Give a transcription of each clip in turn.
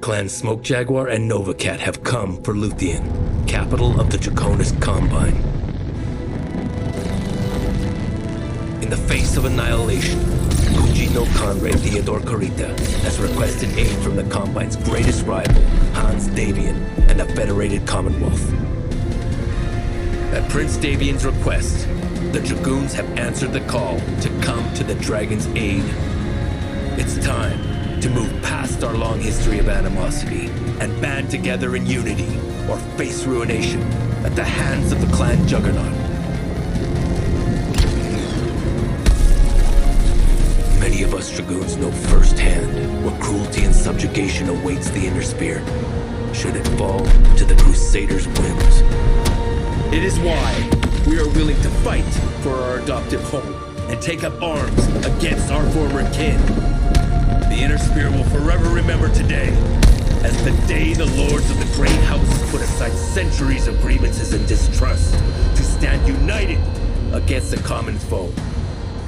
Clans Smoke Jaguar and Nova Cat have come for Luthien, capital of the Draconis Combine. In the face of annihilation, Gucci no Conrad Theodore Carita has requested aid from the Combine's greatest rival, Hans Davian, and the Federated Commonwealth. At Prince Davian's request, the Dragoons have answered the call to come to the Dragon's aid. It's time to move past our long history of animosity and band together in unity or face ruination at the hands of the clan Juggernaut. Many of us Dragoons know firsthand what cruelty and subjugation awaits the Inner Sphere, should it fall to the Crusaders' whims. It is why we are willing to fight for our adoptive home and take up arms against our former kin. The Inner Sphere will forever remember today as the day the lords of the Great House put aside centuries of grievances and distrust to stand united against a common foe,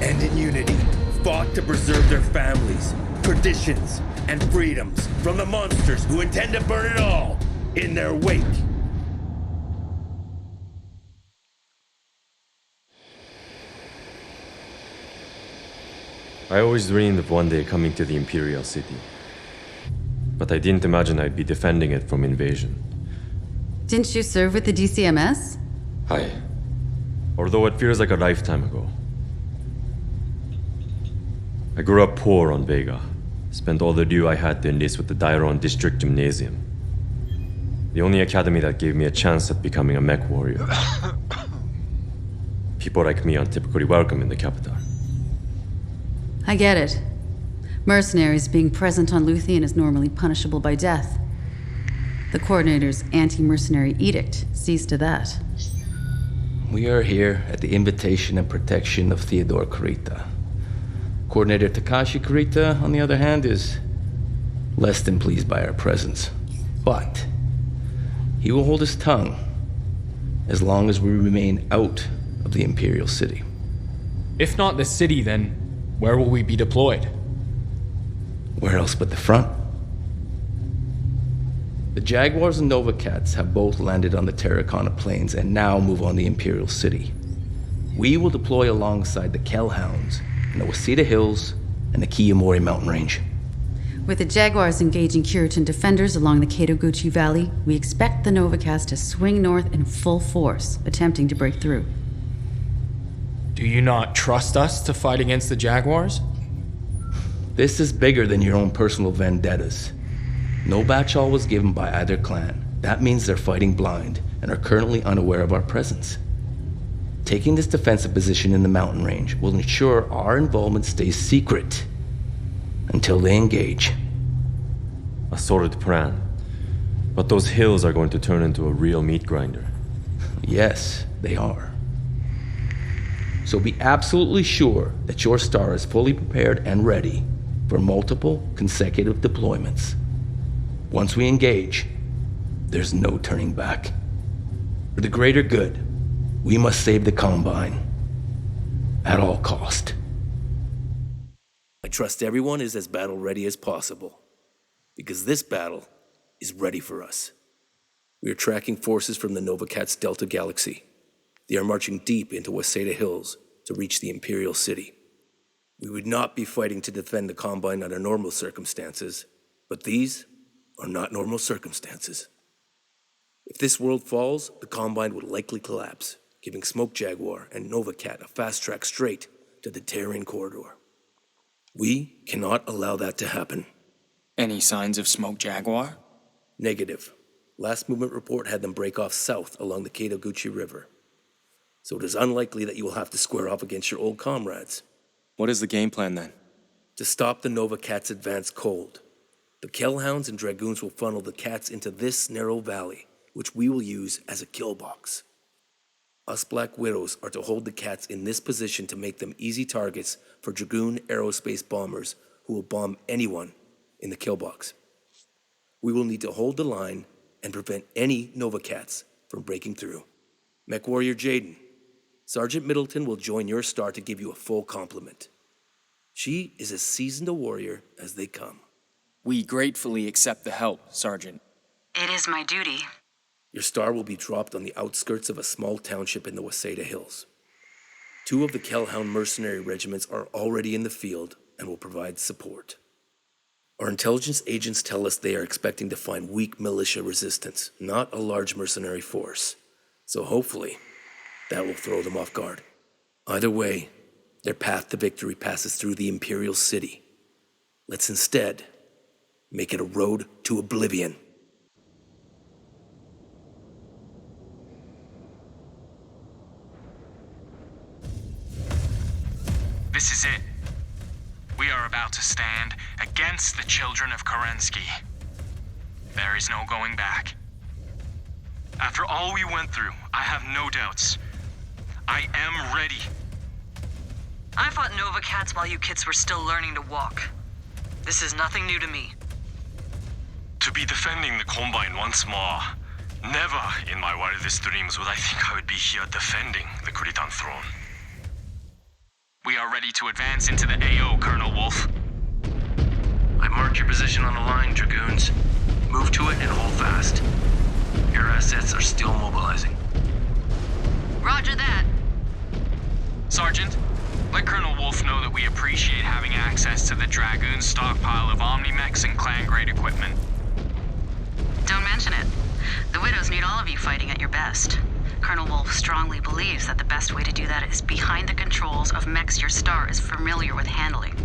and in unity fought to preserve their families, traditions, and freedoms from the monsters who intend to burn it all in their wake. I always dreamed of one day coming to the Imperial City. But I didn't imagine I'd be defending it from invasion. Didn't you serve with the DCMS? Aye. Although it feels like a lifetime ago. I grew up poor on Vega. Spent all the due I had to enlist with the Dairon District Gymnasium. The only academy that gave me a chance at becoming a Mechwarrior. People like me aren't typically welcome in the capital. I get it. Mercenaries being present on Luthien is normally punishable by death. The Coordinator's anti-mercenary edict sees to that. We are here at the invitation and protection of Theodore Carita. Coordinator Takashi Carita, on the other hand, is less than pleased by our presence. But he will hold his tongue as long as we remain out of the Imperial City. If not the city, then where will we be deployed? Where else but the front? The Jaguars and Nova Cats have both landed on the Terracona Plains and now move on the Imperial City. We will deploy alongside the Kellhounds in the Wasita Hills and the Kiyomori mountain range. With the Jaguars engaging Curitan defenders along the Kadoguchi Valley, we expect the Nova Cats to swing north in full force, attempting to break through. Do you not trust us to fight against the Jaguars? This is bigger than your own personal vendettas. No batchall was given by either clan. That means they're fighting blind and are currently unaware of our presence. Taking this defensive position in the mountain range will ensure our involvement stays secret until they engage. A solid plan. But those hills are going to turn into a real meat grinder. Yes, they are. So be absolutely sure that your star is fully prepared and ready for multiple consecutive deployments. Once we engage, there's no turning back. For the greater good, we must save the Combine at all cost. I trust everyone is as battle ready as possible, because this battle is ready for us. We are tracking forces from the Nova Cat's Delta Galaxy. They are marching deep into Waseda Hills to reach the Imperial City. We would not be fighting to defend the Combine under normal circumstances, but these are not normal circumstances. If this world falls, the Combine would likely collapse, giving Smoke Jaguar and Nova Cat a fast track straight to the Terran corridor. We cannot allow that to happen. Any signs of Smoke Jaguar? Negative. Last movement report had them break off south along the Kadoguchi River. So it is unlikely that you will have to square off against your old comrades. What is the game plan then? To stop the Nova Cats' advance cold, the Kellhounds and Dragoons will funnel the Cats into this narrow valley, which we will use as a kill box. Us Black Widows are to hold the Cats in this position to make them easy targets for Dragoon aerospace bombers who will bomb anyone in the kill box. We will need to hold the line and prevent any Nova Cats from breaking through. Mechwarrior Jaden, Sergeant Middleton will join your star to give you a full complement. She is as seasoned a warrior as they come. We gratefully accept the help, Sergeant. It is my duty. Your star will be dropped on the outskirts of a small township in the Waseda Hills. 2 of the Kellhound mercenary regiments are already in the field and will provide support. Our intelligence agents tell us they are expecting to find weak militia resistance, not a large mercenary force. So hopefully, that will throw them off guard. Either way, their path to victory passes through the Imperial City. Let's instead make it a road to oblivion. This is it. We are about to stand against the children of Kerensky. There is no going back. After all we went through, I have no doubts. I am ready. I fought Nova Cats while you kids were still learning to walk. This is nothing new to me. To be defending the Combine once more. Never in my wildest dreams would I think I would be here defending the Kuritan throne. We are ready to advance into the AO, Colonel Wolf. I marked your position on the line, Dragoons. Move to it and hold fast. Air assets are still mobilizing. Roger that. Sergeant, let Colonel Wolf know that we appreciate having access to the Dragoons' stockpile of Omnimex and clan-grade equipment. Don't mention it. The Widows need all of you fighting at your best. Colonel Wolf strongly believes that the best way to do that is behind the controls of mechs your star is familiar with handling.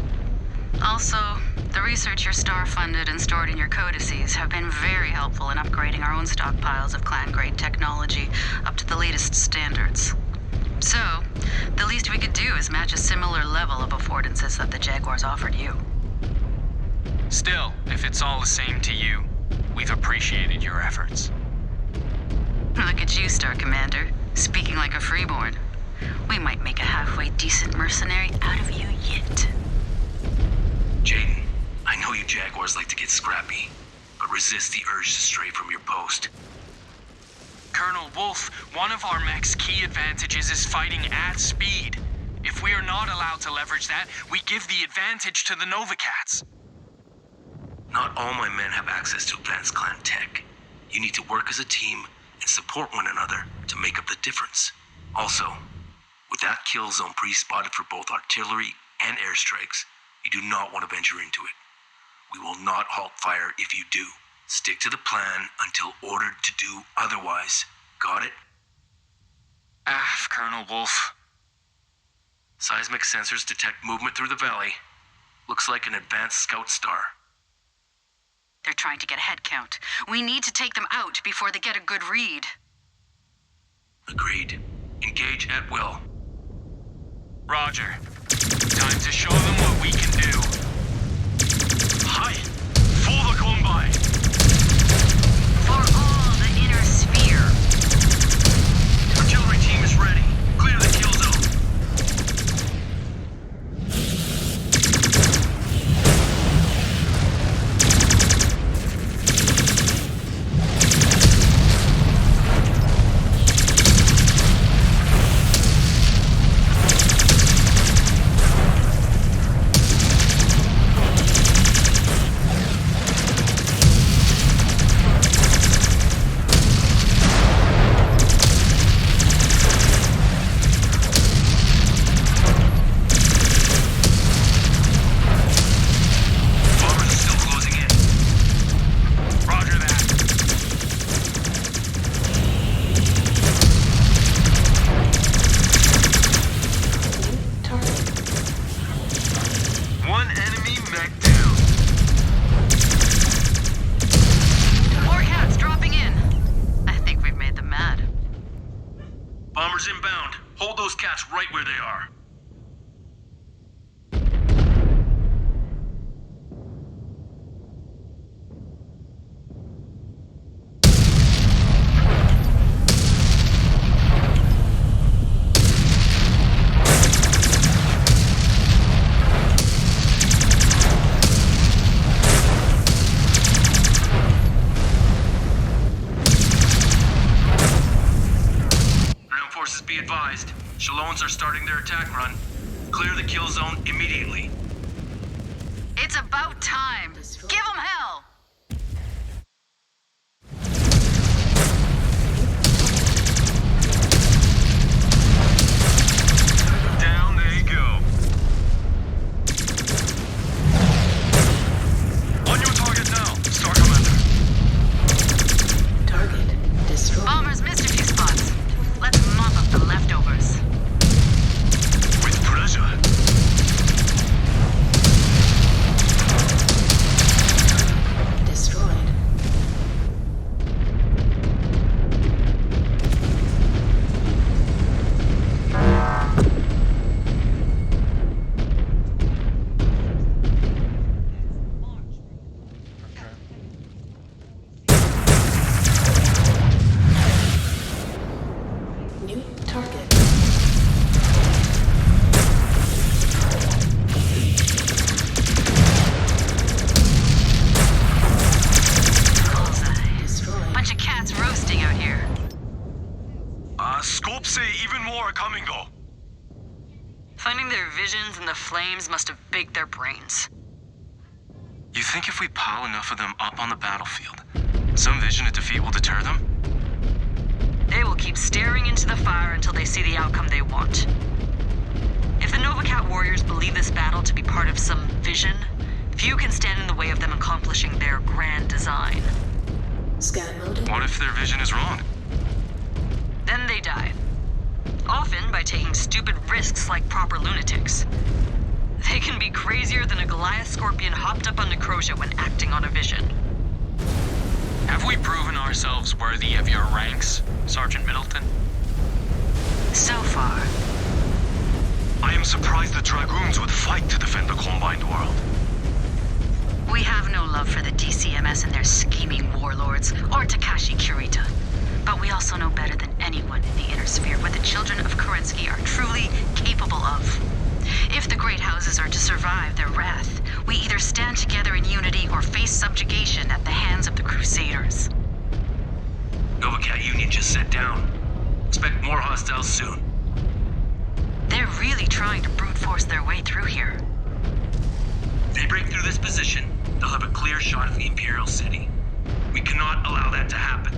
Also, the research your star funded and stored in your codices have been very helpful in upgrading our own stockpiles of clan-grade technology up to the latest standards. So, the least we could do is match a similar level of affordances that the Jaguars offered you. Still, if it's all the same to you, we've appreciated your efforts. Look at you, Star Commander, speaking like a freeborn. We might make a halfway decent mercenary out of you yet. Jaden, I know you Jaguars like to get scrappy, but resist the urge to stray from your post. Colonel Wolf, one of our mech's key advantages is fighting at speed. If we are not allowed to leverage that, we give the advantage to the Nova Cats. Not all my men have access to advanced clan tech. You need to work as a team and support one another to make up the difference. Also, with that kill zone pre-spotted for both artillery and airstrikes, you do not want to venture into it. We will not halt fire if you do. Stick to the plan until ordered to do otherwise. Got it? Colonel Wolf. Seismic sensors detect movement through the valley. Looks like an advanced scout star. They're trying to get a head count. We need to take them out before they get a good read. Agreed. Engage at will. Roger. Time to show them what we can do. Hi! For the Combine! For all the inner sphere. Artillery team is ready. Clear the kill zone. Bombers inbound. Hold those cats right where they are. Be advised, Shallones are starting their attack run. Clear the kill zone immediately. It's about time. Give them hell! take their brains. You think if we pile enough of them up on the battlefield, some vision of defeat will deter them? They will keep staring into the fire until they see the outcome they want. If the Novacat warriors believe this battle to be part of some vision, few can stand in the way of them accomplishing their grand design. Scan mode. What if their vision is wrong? Then they die. Often by taking stupid risks like proper lunatics. They can be crazier than a Goliath scorpion hopped up on Necrosia when acting on a vision. Have we proven ourselves worthy of your ranks, Sergeant Middleton? So far. I am surprised the Dragoons would fight to defend the Combined World. We have no love for the DCMS and their scheming warlords, or Takashi Kirita. But we also know better than anyone in the Inner Sphere what the children of Kerensky are truly capable of. If the Great Houses are to survive their wrath, we either stand together in unity or face subjugation at the hands of the Crusaders. Novacat Union just set down. Expect more hostiles soon. They're really trying to brute force their way through here. If they break through this position, they'll have a clear shot of the Imperial City. We cannot allow that to happen.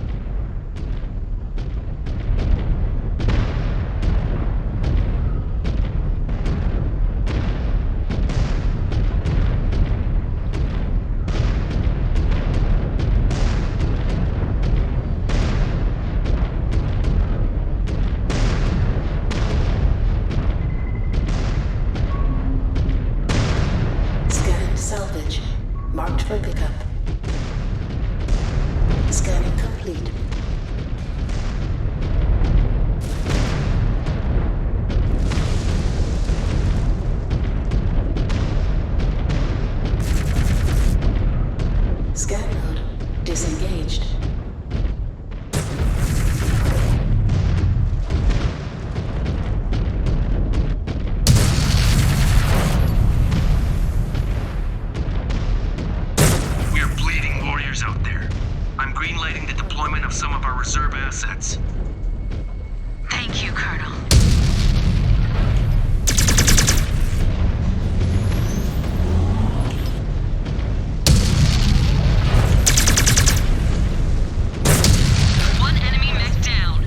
Scan salvage. Marked for pickup. Scanning complete. Scan mode disengaged. We are bleeding warriors out there. I'm greenlighting the deployment of some of our reserve assets. Thank you, Colonel. One enemy mech down.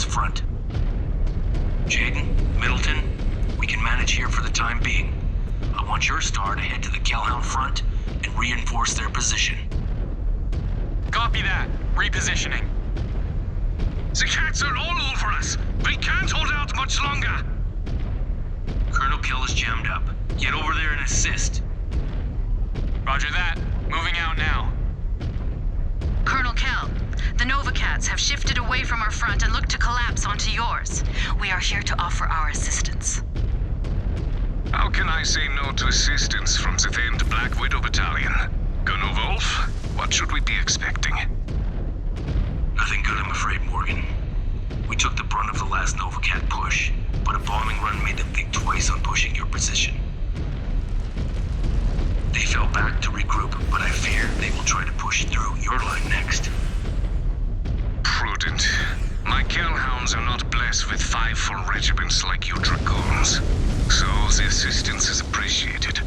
front. Jaden, Middleton, we can manage here for the time being. I want your star to head to the Kelhound front and reinforce their position. Copy that. Repositioning. The cats are all over us. We can't hold out much longer. Colonel Kell is jammed up. Get over there and assist. Roger that. Moving out now. Colonel Kell, the Nova Cats have shifted away from our front and look to collapse onto yours. We are here to offer our assistance. How can I say no to assistance from the famed Black Widow Battalion? Gunnar Wolf, what should we be expecting? Nothing good, I'm afraid, Morgan. We took the brunt of the last Nova Cat push, but a bombing run made them think twice on pushing your position. They fell back to regroup, but I fear they will try to push through your line next. Prudent. My Kellhounds are not blessed with 5 full regiments like you Dragoons, so the assistance is appreciated.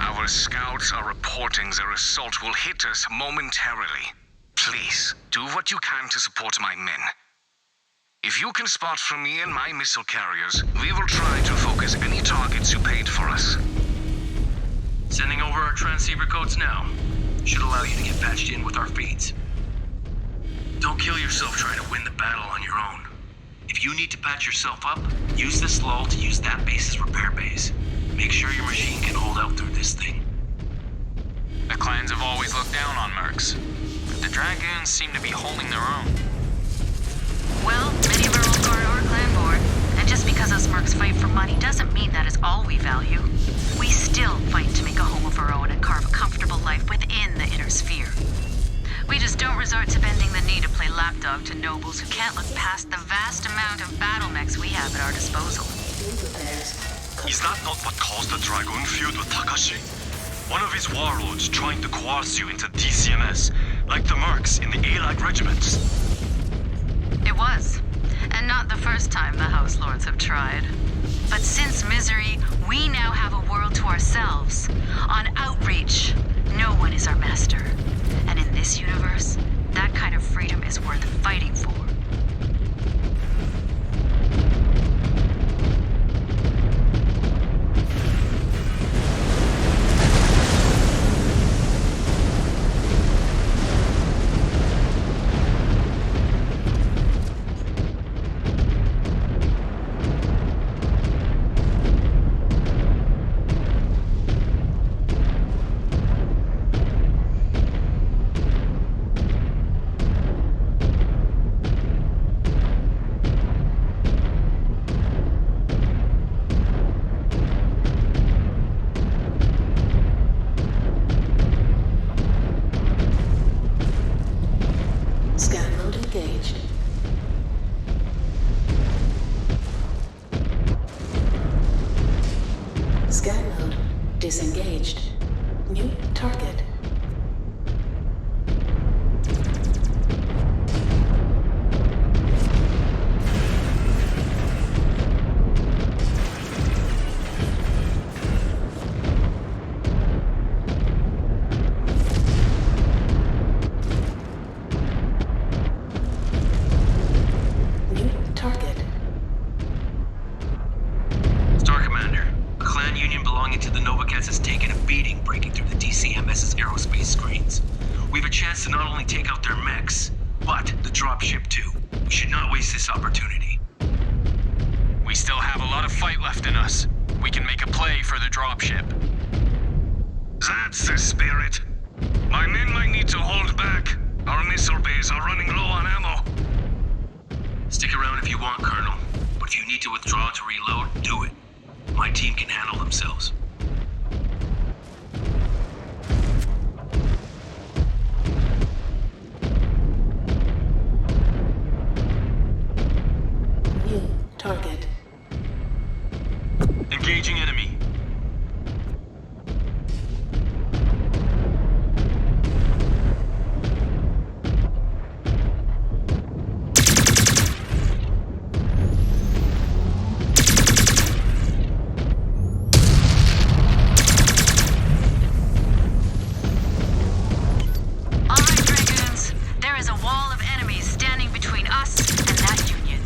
Our scouts are reporting their assault will hit us momentarily. Please, do what you can to support my men. If you can spot for me and my missile carriers, we will try to focus any targets you paint for us. Sending over our transceiver codes now. Should allow you to get patched in with our feeds. Don't kill yourself trying to win the battle on your own. If you need to patch yourself up, use this lull to use that base's repair base. Make sure your machine can hold out through this thing. The clans have always looked down on mercs, but the Dragoons seem to be holding their own. Well, many of our old guard are clanborn, and just because us mercs fight for money doesn't mean that is all we value. We still fight to make a home of our own and carve a comfortable life within the inner sphere. We just don't resort to bending the knee to play lapdog to nobles who can't look past the vast amount of battle mechs we have at our disposal. Is that not what caused the Dragoon feud with Takashi? One of his warlords trying to coerce you into DCMS, like the mercs in the A-like regiments. It was. And not the first time the House Lords have tried. But since Misery, we now have a world to ourselves. On Outreach, no one is our master. And in this universe, that kind of freedom is worth fighting for. Disengaged. New target. New target. Star Commander, a clan union belonging to the Nova Cats has taken a beating breaking through the DCMS's aerospace screens. We have a chance to not only take out their mechs, but the dropship too. We should not waste this opportunity. We still have a lot of fight left in us. We can make a play for the dropship. That's the spirit. My men might need to hold back. Our missile bays are running low on ammo. Stick around if you want, Colonel. But if you need to withdraw to reload, do it. My team can handle themselves. New target. Engaging enemy. All right, Dragoons. There is a wall of enemies standing between us and that union.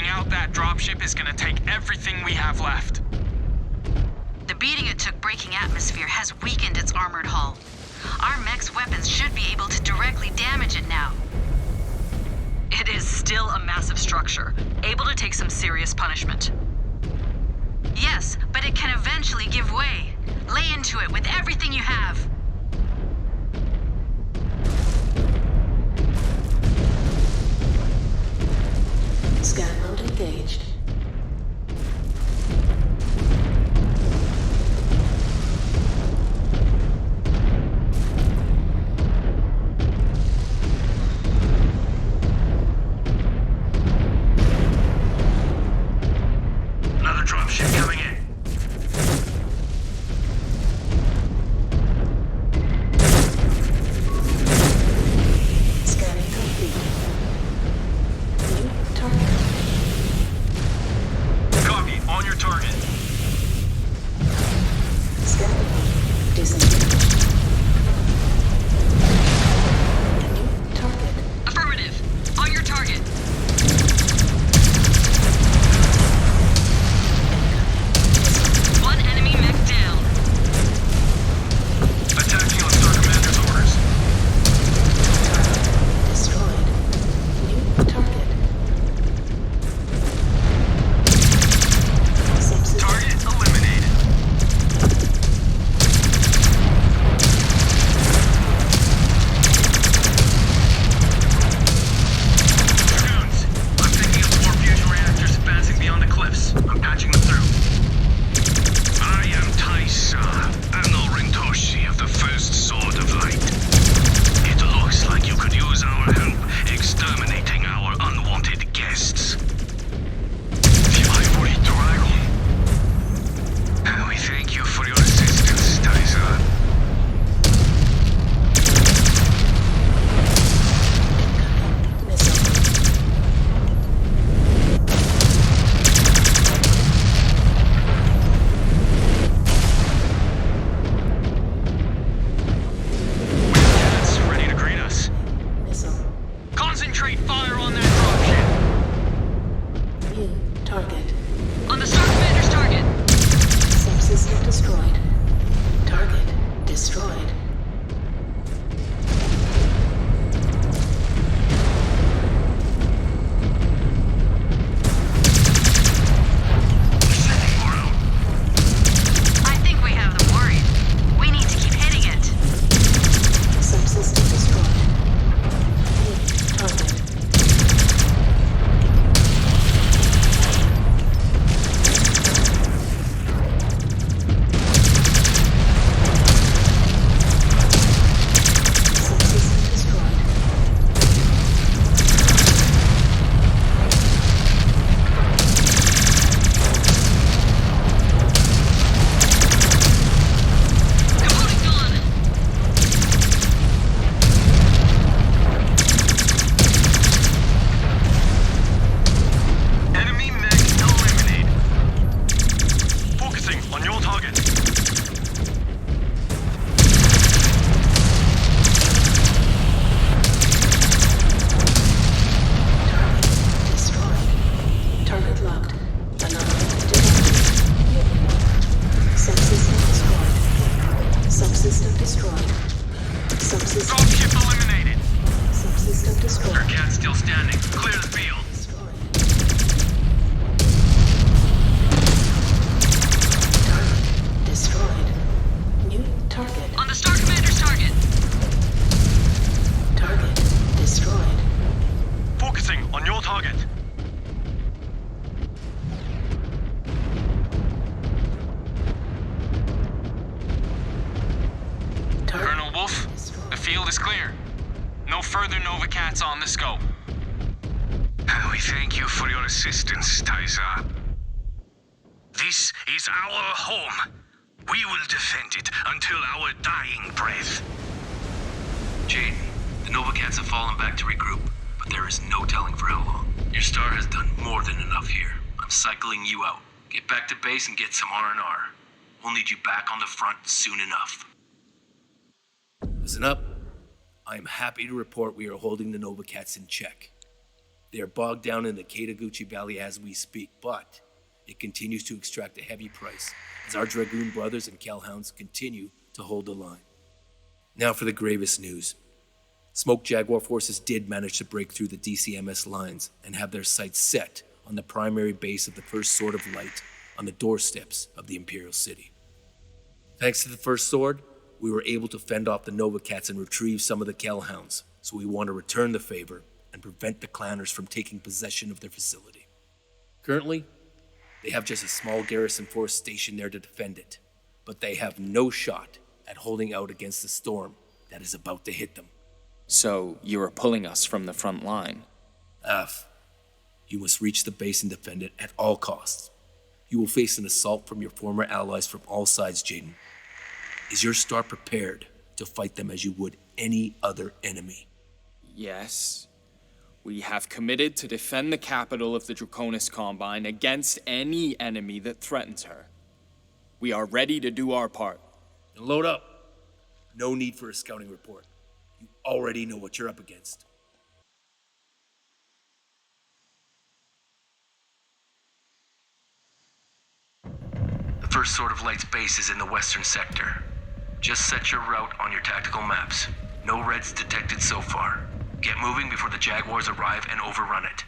out that dropship is gonna take everything we have left. The beating it took breaking atmosphere has weakened its armored hull. Our mech's weapons should be able to directly damage it now. It is still a massive structure, able to take some serious punishment. Yes, but it can eventually give way. Lay into it with everything you have. Scan mode engaged. Another dropship coming in. Scanning complete. New target. Copy. On your target. Scanning. Disengaged. New target. Affirmative. On your target. One enemy mech down. Attacking on Star Commander's orders. Destroyed. New target. Subsystem. Target eliminated. Dragoons, I'm picking up more fusion reactors advancing beyond the cliffs. I'm patching them through. I am Taisa, Anil Rintoshi of the First Sword of Light. It looks like you could use our help exterminating our unwanted guests. We thank you for your assistance, Taisa. Missile. Cats ready to greet us. Missile. Concentrate fire on that dropship. New target. On the Star Commander's target. Subsystem destroyed. Target destroyed. I think we have them worried. We need to keep hitting it. Subsystem destroyed. New target. Subsystem destroyed. Component gone. Enemy mech eliminated. Focusing on your target. Destroyed. Target locked. Anomaly detected. Subsystem destroyed. Subsystem destroyed. Subsystem Dropship eliminated. subsystem destroyed. Cat's still standing. Clear the field. Destroyed. Target destroyed. New target. On the Star Commander's target. Target destroyed. Focusing on your target. Target Colonel Wolf, destroyed. the field is clear. No further Nova Cats on the scope. We thank you for your assistance, Taisa. This is our home. We will defend it until our dying breath. Jane, the Nova Cats have fallen back to regroup, but there is no telling for how long. Your star has done more than enough here. I'm cycling you out. Get back to base and get some R&R. We'll need you back on the front soon enough. Listen up. I am happy to report we are holding the Nova Cats in check. They are bogged down in the Kataguchi Valley as we speak, but it continues to extract a heavy price as our Dragoon brothers and Calhounds continue to hold the line. Now for the gravest news. Smoke Jaguar forces did manage to break through the DCMS lines and have their sights set on the primary base of the First Sword of Light on the doorsteps of the Imperial City. Thanks to the First Sword, we were able to fend off the Nova Cats and retrieve some of the Calhounds, so we want to return the favor and prevent the Clanners from taking possession of their facility. Currently, they have just a small garrison force stationed there to defend it, but they have no shot at holding out against the storm that is about to hit them. So, you are pulling us from the front line? You must reach the base and defend it at all costs. You will face an assault from your former allies from all sides, Jaden. Is your star prepared to fight them as you would any other enemy? Yes. We have committed to defend the capital of the Draconis Combine against any enemy that threatens her. We are ready to do our part. Then load up. No need for a scouting report. You already know what you're up against. The First Sword of Light's base is in the western sector. Just set your route on your tactical maps. No reds detected so far. Get moving before the Jaguars arrive and overrun it.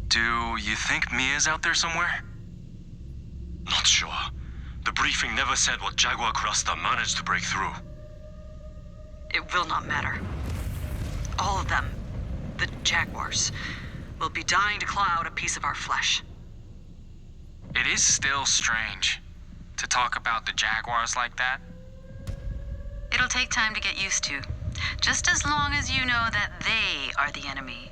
Do you think Mia's out there somewhere? Not sure. The briefing never said what Jaguar cluster managed to break through. It will not matter. All of them, the Jaguars, will be dying to claw out a piece of our flesh. It is still strange to talk about the Jaguars like that. It'll take time to get used to, just as long as you know that they are the enemy.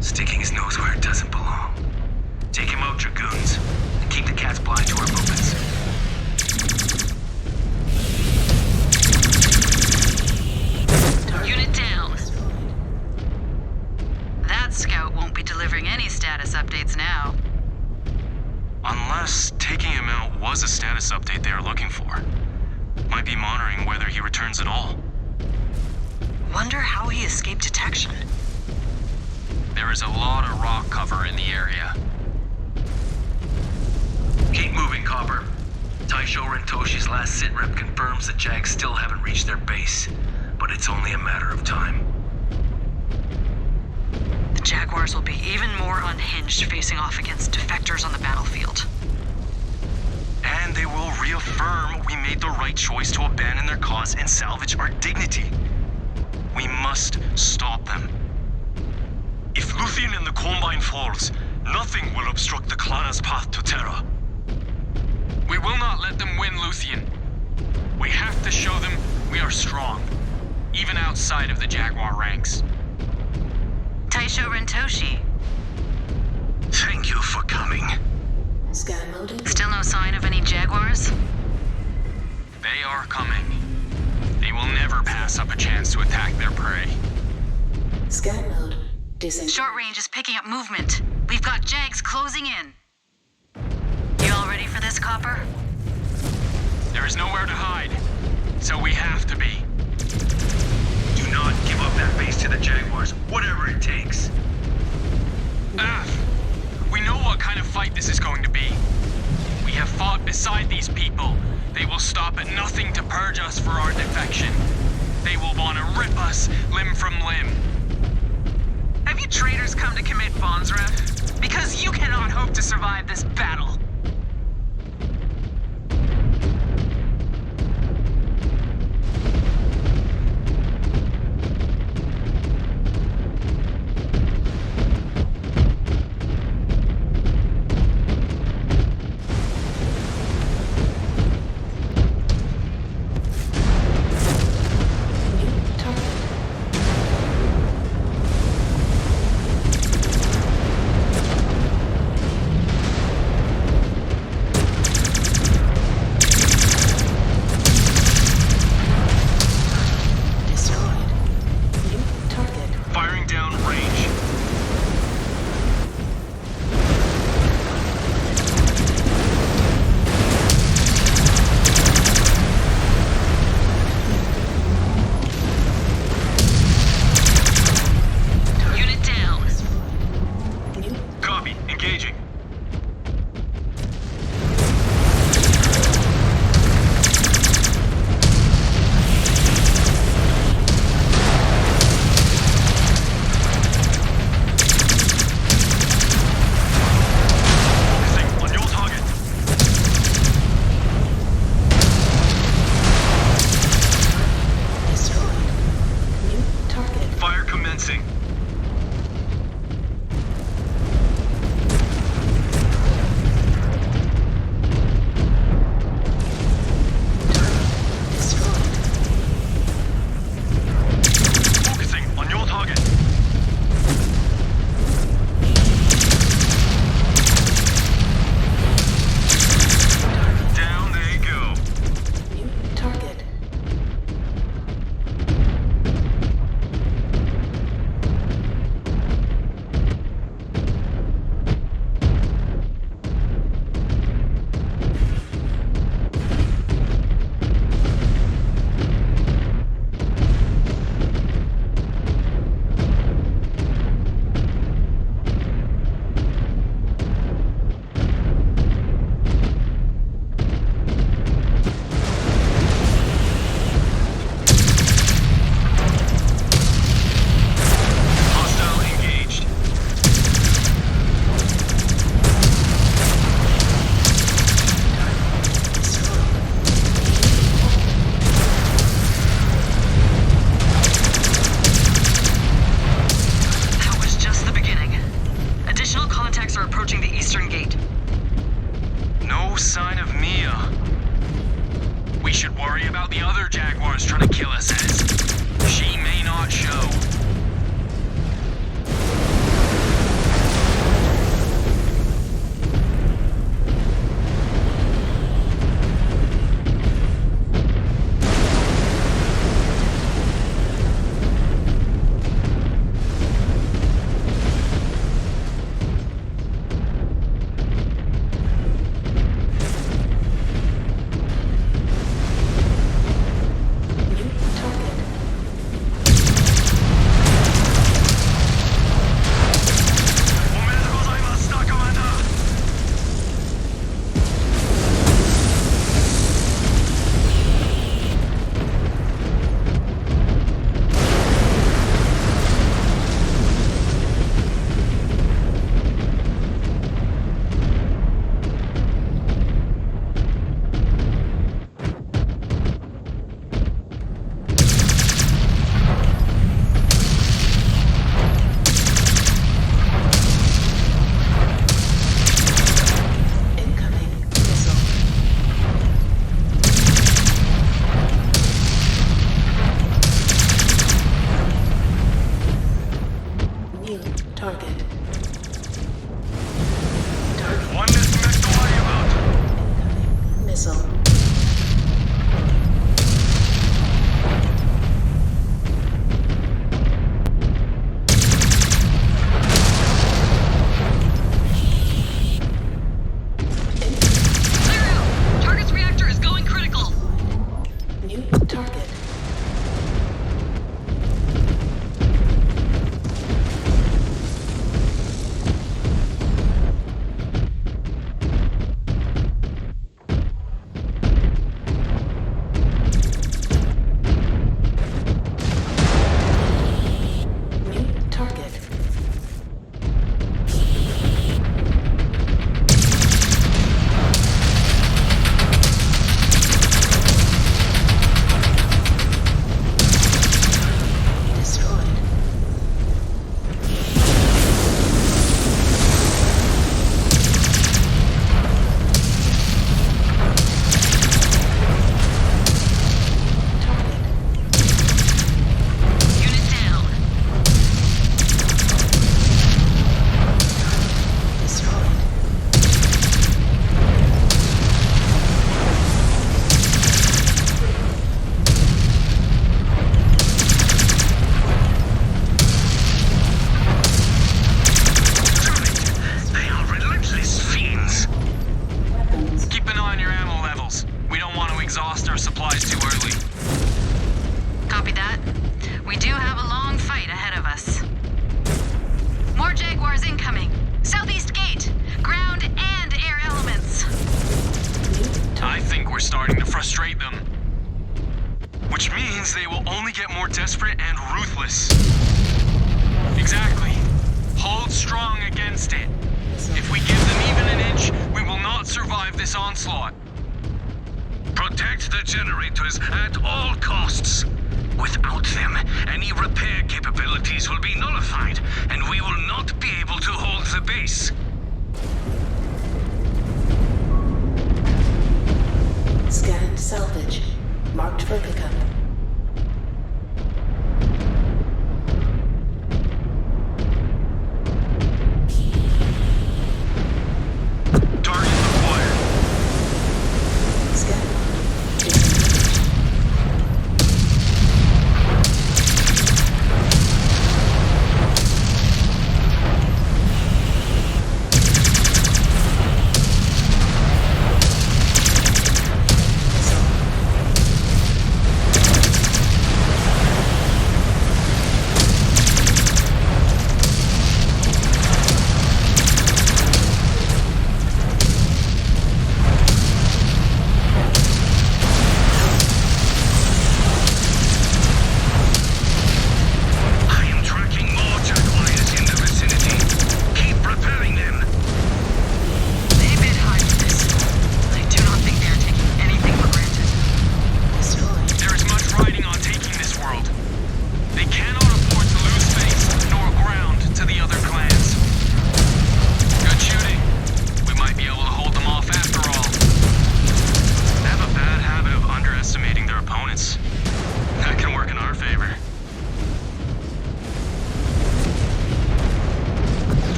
Sticking his nose where it doesn't belong. Take him out, Dragoons, and keep the cats blind to our movements. Unit down. That scout won't be delivering any status updates now. Unless taking him out was a status update they are looking for. Might be monitoring whether he returns at all. Wonder how he escaped detection. There is a lot of rock cover in the area. Keep moving, Copper. Taisho Rentoshi's last sitrep confirms the Jags still haven't reached their base, but it's only a matter of time. The Jaguars will be even more unhinged facing off against defectors on the battlefield. And they will reaffirm we made the right choice to abandon their cause and salvage our dignity. We must stop them. If Luthien and the Combine falls, nothing will obstruct the Clanners' path to Terra. We will not let them win Luthien. We have to show them we are strong, even outside of the Jaguar ranks. Taisho Rentoshi. Thank you for coming. Scan mode. Still no sign of any Jaguars? They are coming. They will never pass up a chance to attack their prey. Scan mode. Short range is picking up movement. We've got Jags closing in. You all ready for this, Copper? There is nowhere to hide, so we have to be. Do not give up that base to the Jaguars, whatever it takes. We know what kind of fight this is going to be. We have fought beside these people. They will stop at nothing to purge us for our defection. They will want to rip us limb from limb. Have you traitors come to commit Bonsrev? Because you cannot hope to survive this battle. sign of Mia. We should worry about the other Jaguars trying to kill us, as she may not show.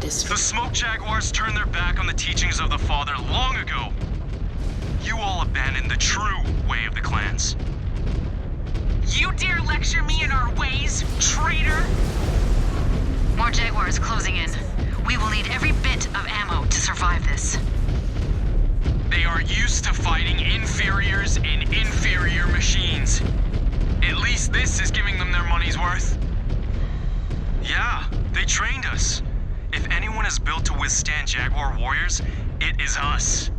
destroyed. The Smoke Jaguars turned their back on the teachings of the Father long ago. You all abandoned the true way of the clans. You dare lecture me in our ways, traitor? More Jaguars closing in. We will need every bit of ammo to survive this. They are used to fighting inferiors in inferior machines. At least this is giving them their money's worth. Yeah, they trained us. If anyone is built to withstand Jaguar warriors, it is us.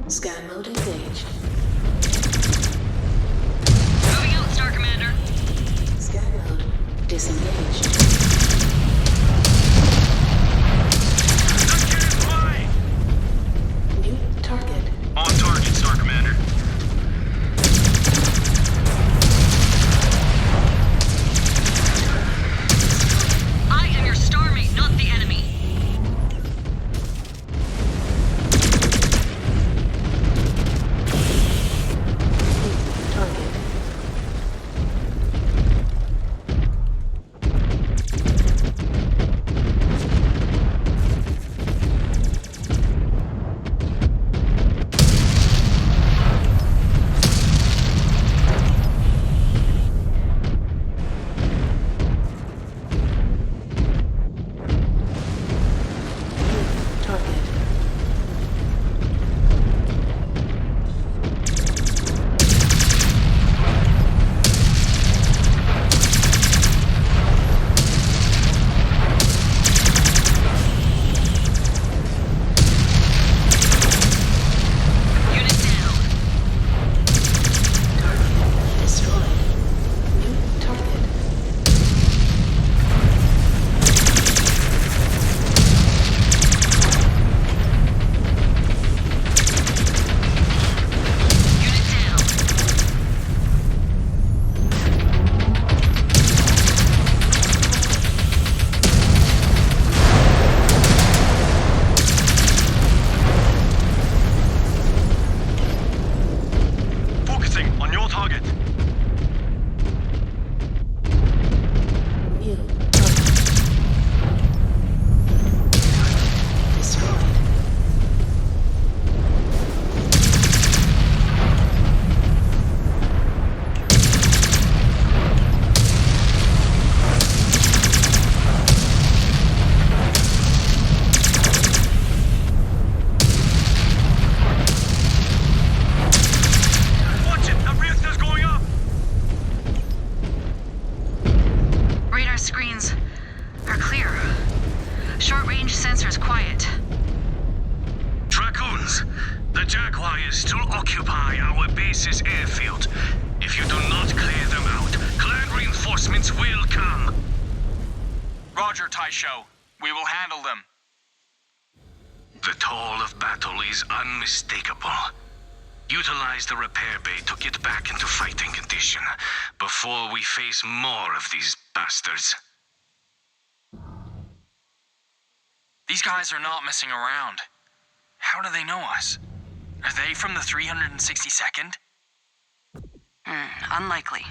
Scan mode engaged. Moving out, Star Commander. Scan mode disengaged. New target. On target, Star Commander. I am your starmate, not the enemy. Target. Target. Unit down. Target destroyed. New target. Unit down. Focusing on your target. New target. Target destroyed. Watch it! The reactor's going up! Radar screens are clear. Short-range sensors quiet. Dragoons, the Jaguars still occupy our base's airfield. If you do not clear them out, clan reinforcements will come. Roger, Taisho. We will handle them. The toll of battle is unmistakable. Utilize the repair bay to get back into fighting condition before we face more of these bastards. These guys are not messing around. How do they know us? Are they from the 362nd? Unlikely.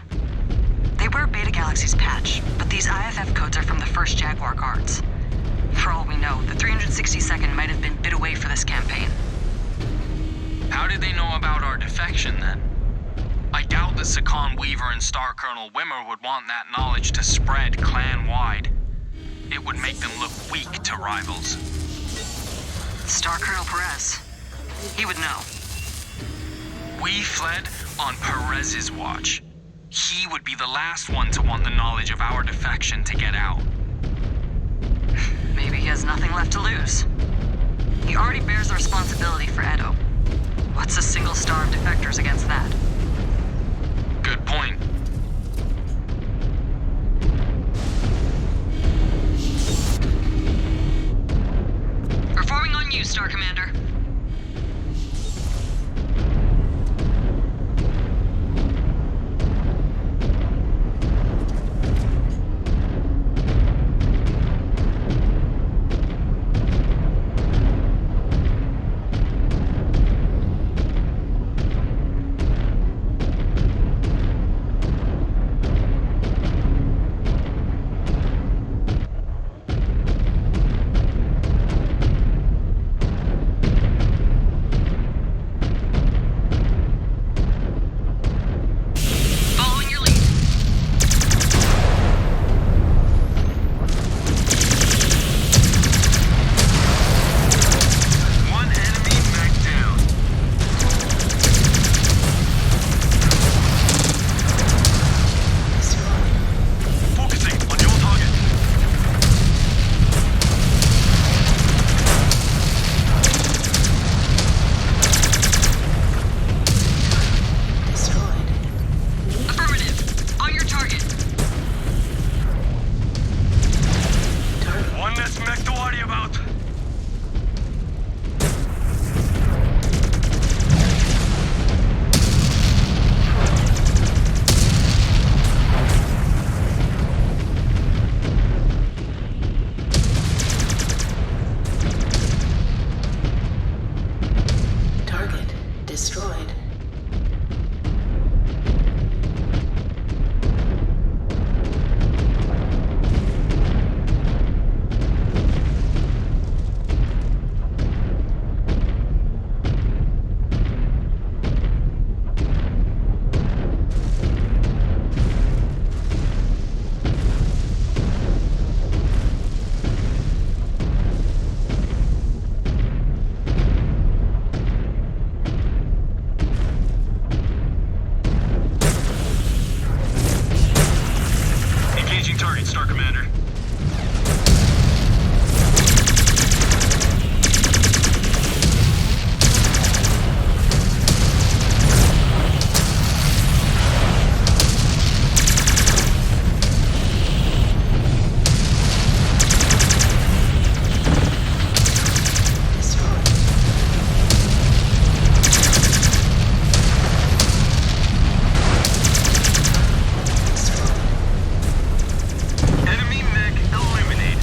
They wear Beta Galaxy's patch, but these IFF codes are from the 1st Jaguar Guards. For all we know, the 362nd might have been bid away for this campaign. How did they know about our defection, then? I doubt that Sakan Weaver and Star Colonel Wimmer would want that knowledge to spread clan-wide. It would make them look weak to rivals. Star Colonel Perez. He would know. We fled on Perez's watch. He would be the last one to want the knowledge of our defection to get out. Maybe he has nothing left to lose. He already bears the responsibility for Edo. What's a single star of defectors against that? Good point. Performing on you, Star Commander. Great start, Commander. Enemy mech eliminated.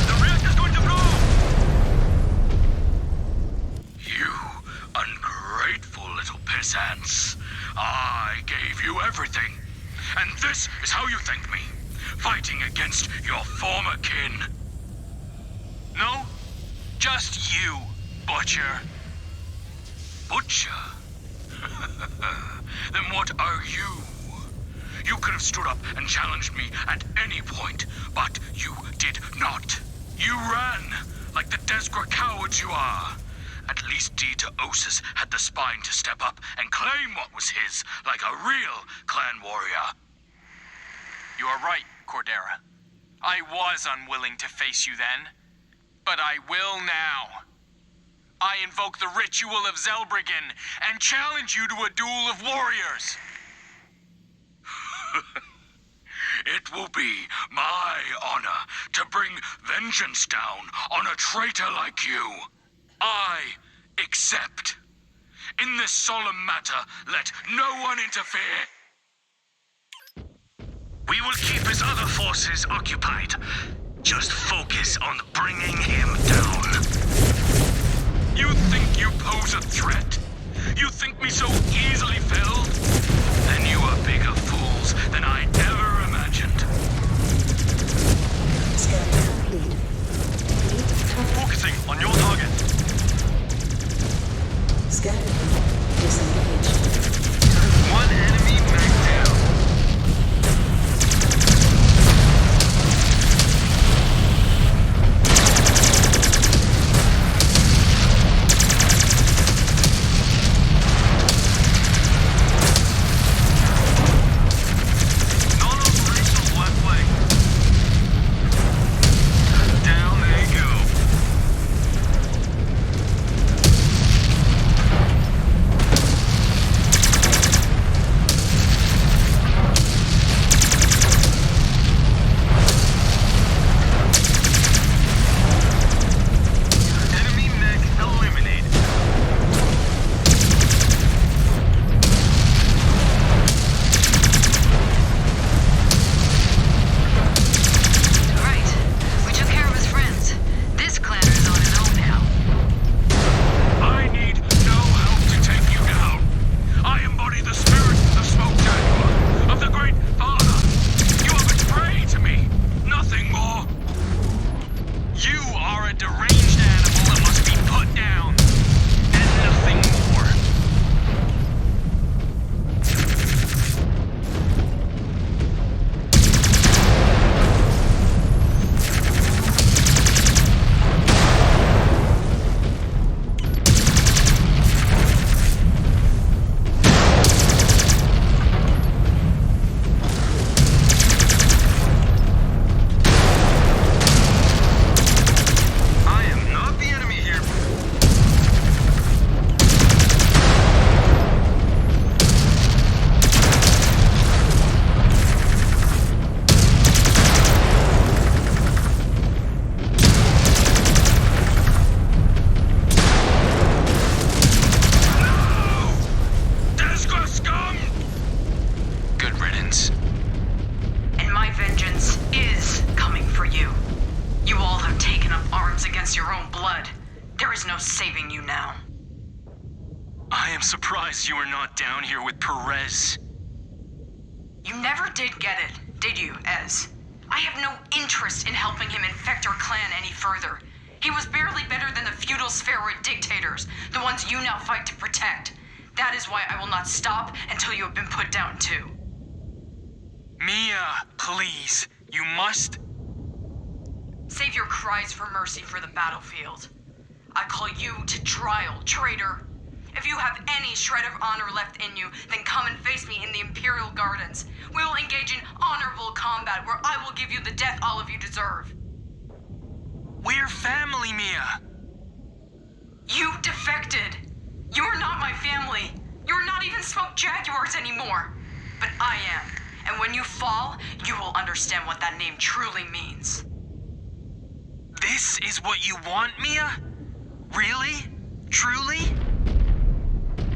The reactor's going to blow! You ungrateful little pissants. I gave you everything. And this is how you thank me. Fighting against your former kin. No, just you, Butcher. Butcher? Then what are you? You could have stood up and challenged me at any point, but you did not. You ran, like the desperate cowards you are. At least D to Osis had the spine to step up and claim what was his, like a real clan warrior. You are right, Cordera. I was unwilling to face you then, but I will now. I invoke the ritual of Zelbriggen and challenge you to a duel of warriors. It will be my honor to bring vengeance down on a traitor like you. I accept. In this solemn matter, let no one interfere. We will keep his other forces occupied. Just focus on bringing him down. You think you pose a threat? You think me so easily felled? Then you are bigger fools than I ever imagined. Scan complete. Lead target. Focusing on your target. Scan disengaged. One enemy mech down. Non-operational left flank. Down they go. Enemy mech eliminated. Right. We took care of his friends. This clanner is on his own now. I need no help to take you down. I embody the spirit of Smoke Jaguar, of the Great Father. You are but prey to me, nothing more. You are a deranged animal that must be put down, and nothing more. I am not the enemy here. Desgra scum! Good riddance. And my vengeance is coming for you. You all have taken up arms against your own blood. There is no saving you now. I am surprised you are not down here with Perez. You never did get it, did you, Ez? I have no interest in helping him infect your clan any further. He was barely better than the feudal spheroid dictators, the ones you now fight to protect. That is why I will not stop until you have been put down too. Mia, please. You must... Save your cries for mercy for the battlefield. I call you to trial, traitor. If you have any shred of honor left in you, then come and face me in the Imperial Gardens. We will engage in honorable combat where I will give you the death all of you deserve. We're family, Mia. You defected. You are not my family. You are not even smoked jaguars anymore. But I am. And when you fall, you will understand what that name truly means. This is what you want, Mia? Really? Truly?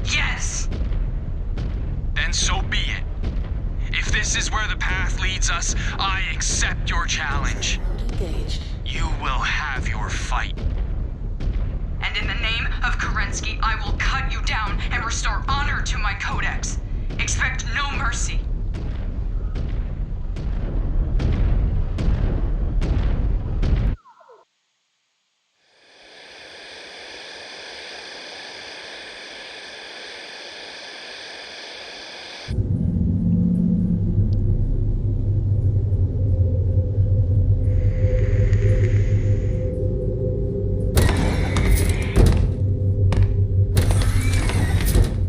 Yes! Then so be it. If this is where the path leads us, I accept your challenge. Engaged. You will have your fight. And in the name of Kerensky, I will cut you down and restore honor to my codex. Expect no mercy.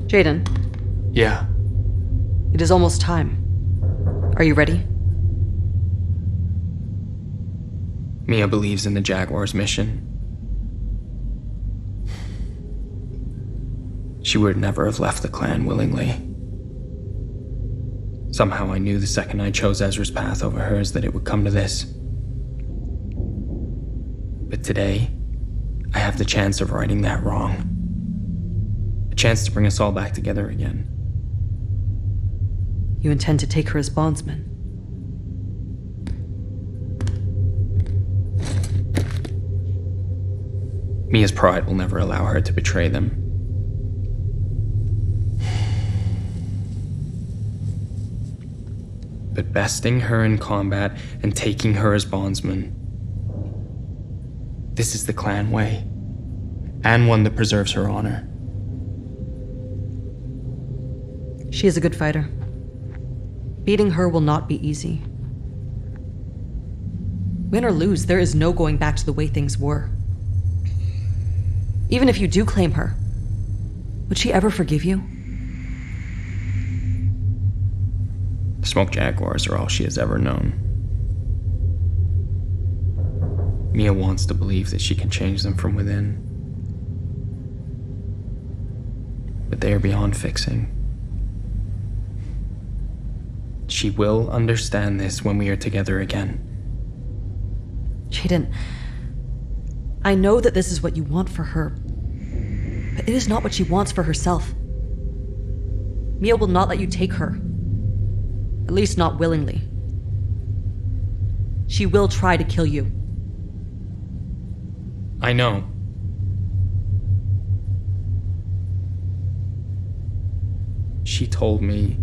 Jaden. Yeah. It is almost time. Are you ready? Mia believes in the Jaguar's mission. She would never have left the clan willingly. Somehow I knew the second I chose Ezra's path over hers that it would come to this. But today, I have the chance of righting that wrong. A chance to bring us all back together again. You intend to take her as bondsman? Mia's pride will never allow her to betray them. But besting her in combat and taking her as bondsman, this is the clan way, and one that preserves her honor. She is a good fighter. Beating her will not be easy. Win or lose, there is no going back to the way things were. Even if you do claim her, would she ever forgive you? The smoked jaguars are all she has ever known. Mia wants to believe that she can change them from within. But they are beyond fixing. She will understand this when we are together again. Jaden, I know that this is what you want for her, but it is not what she wants for herself. Mia will not let you take her. At least not willingly. She will try to kill you. I know. She told me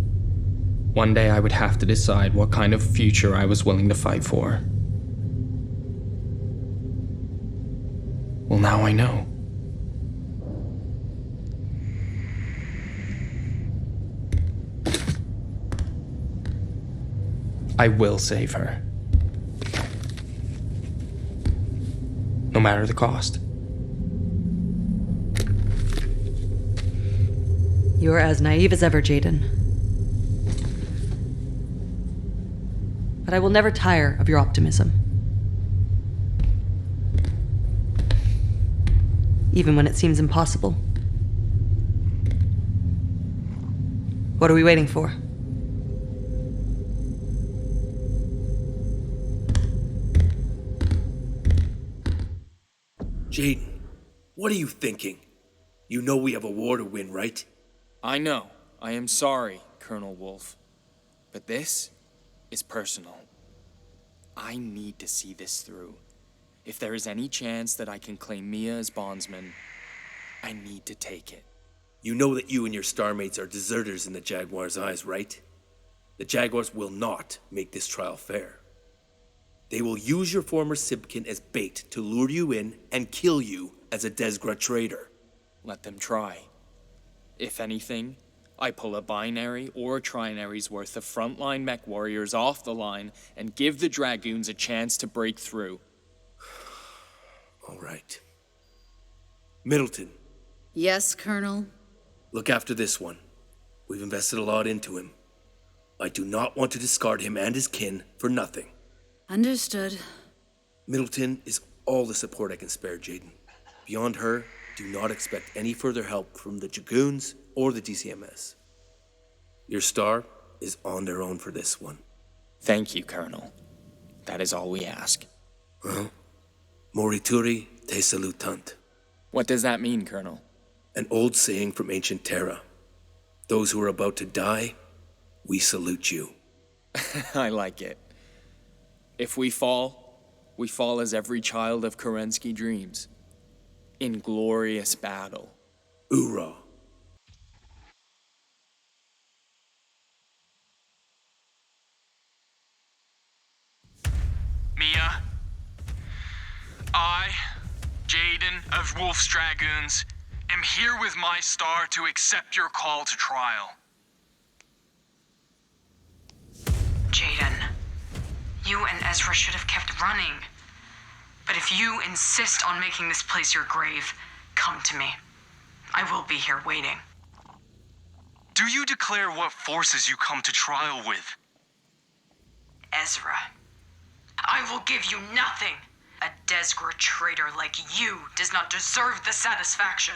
one day I would have to decide what kind of future I was willing to fight for. Well, now I know. I will save her. No matter the cost. You are as naive as ever, Jaden. But I will never tire of your optimism. Even when it seems impossible. What are we waiting for? Jaden, what are you thinking? You know we have a war to win, right? I know. I am sorry, Colonel Wolf. But this is personal. I need to see this through. If there is any chance that I can claim Mia as bondsman, I need to take it. You know that you and your starmates are deserters in the Jaguars' eyes, right? The Jaguars will not make this trial fair. They will use your former Sibkin as bait to lure you in and kill you as a Desgra traitor. Let them try. If anything, I pull a binary or trinary's worth of frontline Mechwarriors off the line and give the Dragoons a chance to break through. All right. Middleton, Yes, Colonel? look after this one. We've invested a lot into him. I do not want to discard him and his kin for nothing. Understood. Middleton is all the support I can spare, Jaden. Beyond her, do not expect any further help from the Dragoons or the DCMS. Your star is on their own for this one. Thank you, Colonel. That is all we ask. Well, morituri te salutant. What does that mean, Colonel? An old saying from ancient Terra. Those who are about to die, we salute you. I like it. If we fall as every child of Kerensky dreams. In glorious battle. Hoorah. Mia, I, Jaden of Wolf's Dragoons, am here with my star to accept your call to trial. Jaden, you and Ezra should have kept running. But if you insist on making this place your grave, come to me. I will be here waiting. Do you declare what forces you come to trial with? Ezra, I will give you nothing. A Desgor traitor like you does not deserve the satisfaction.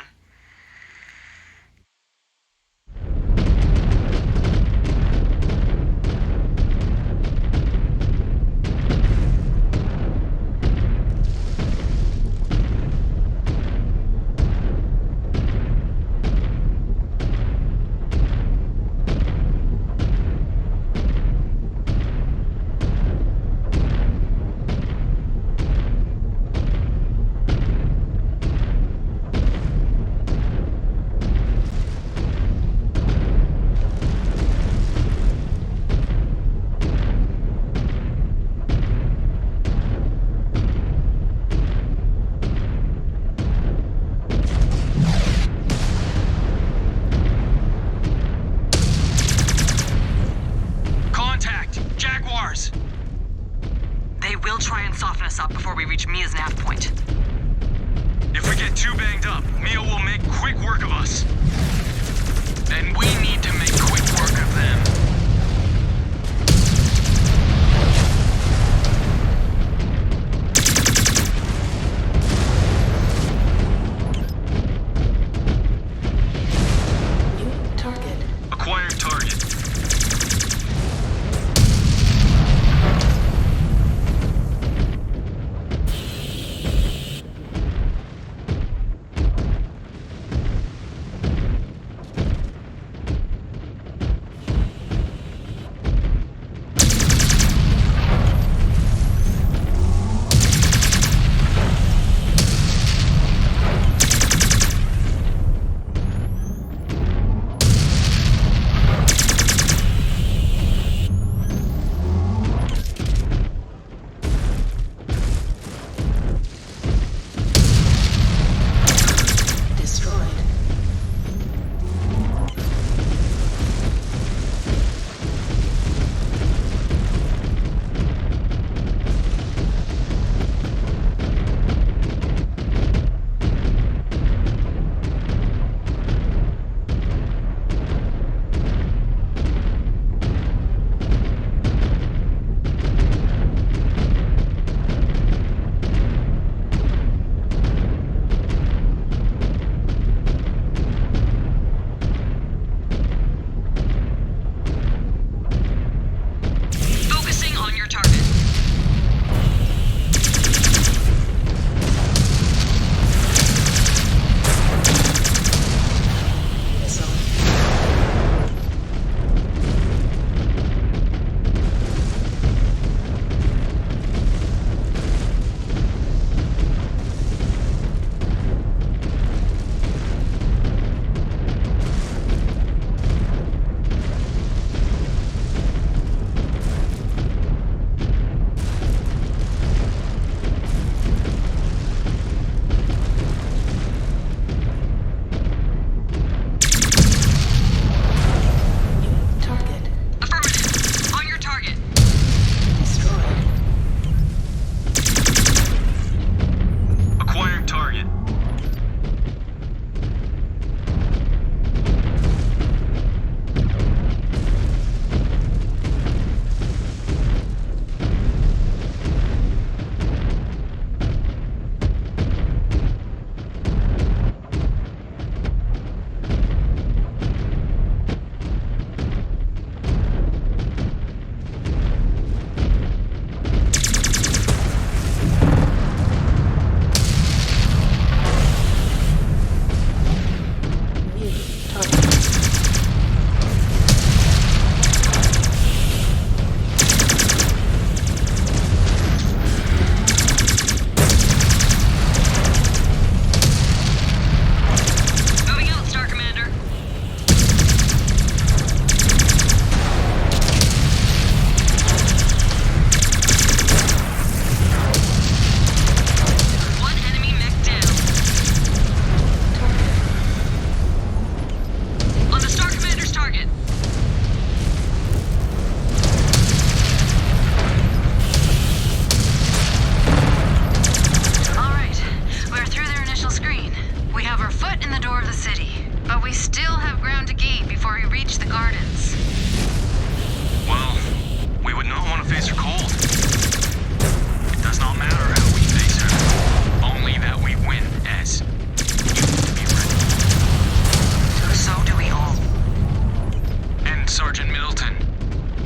And Sergeant Middleton,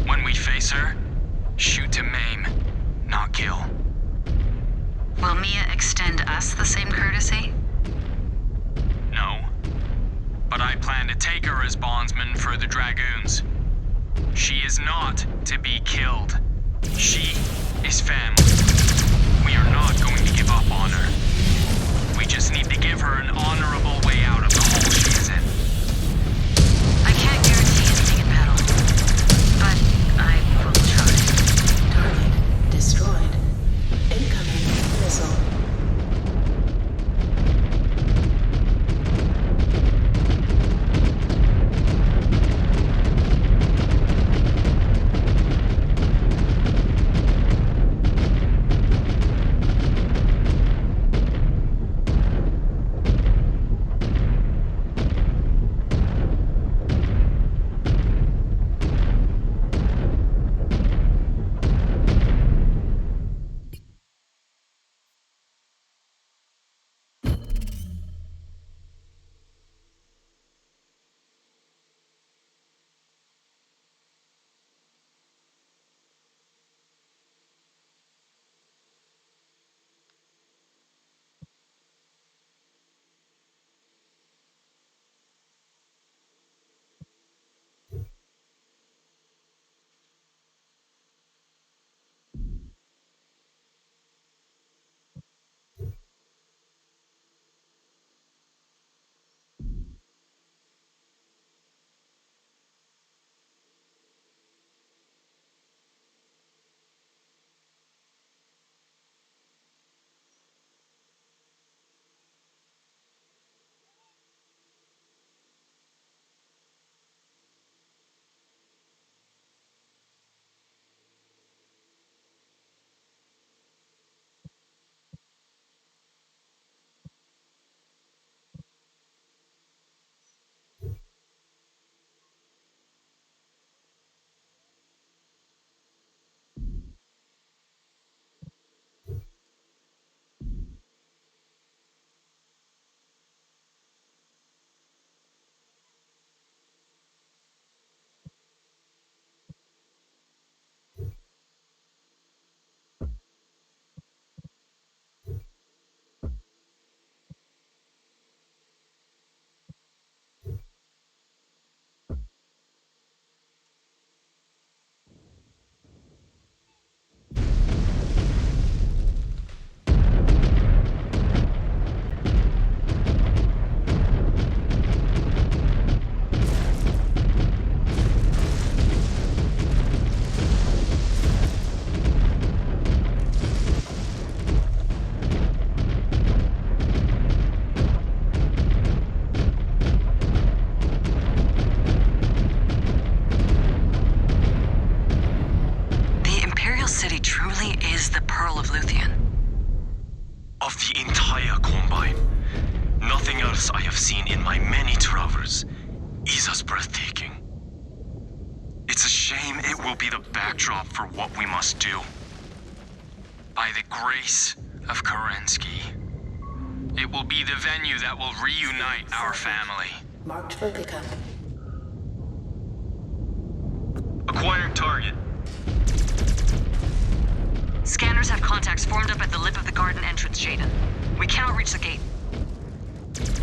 when we face her, shoot to maim, not kill. Will Mia extend us the same courtesy? No. But I plan to take her as bondsman for the Dragoons. She is not to be killed. She is family. We are not going to give up on her. We just need to give her an honorable way out of the hole she is in. I can't guarantee anything in battle, but I will try. Target destroyed. Incoming missile. of Luthien. Of the entire Combine, nothing else I have seen in my many travels is as breathtaking. It's a shame it will be the backdrop for what we must do. By the grace of Kerensky, it will be the venue that will reunite our family. Marked for pickup. Acquired target. Scanners have contacts formed up at the lip of the garden entrance, Jaden. We cannot reach the gate.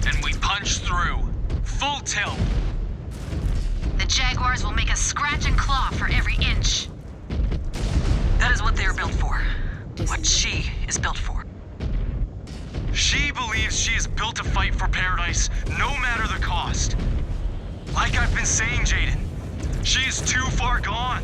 And we punch through. Full tilt. The Jaguars will make us scratch and claw for every inch. That is what they are built for. What she is built for. She believes she is built to fight for paradise, no matter the cost. Like I've been saying, Jaden, she is too far gone.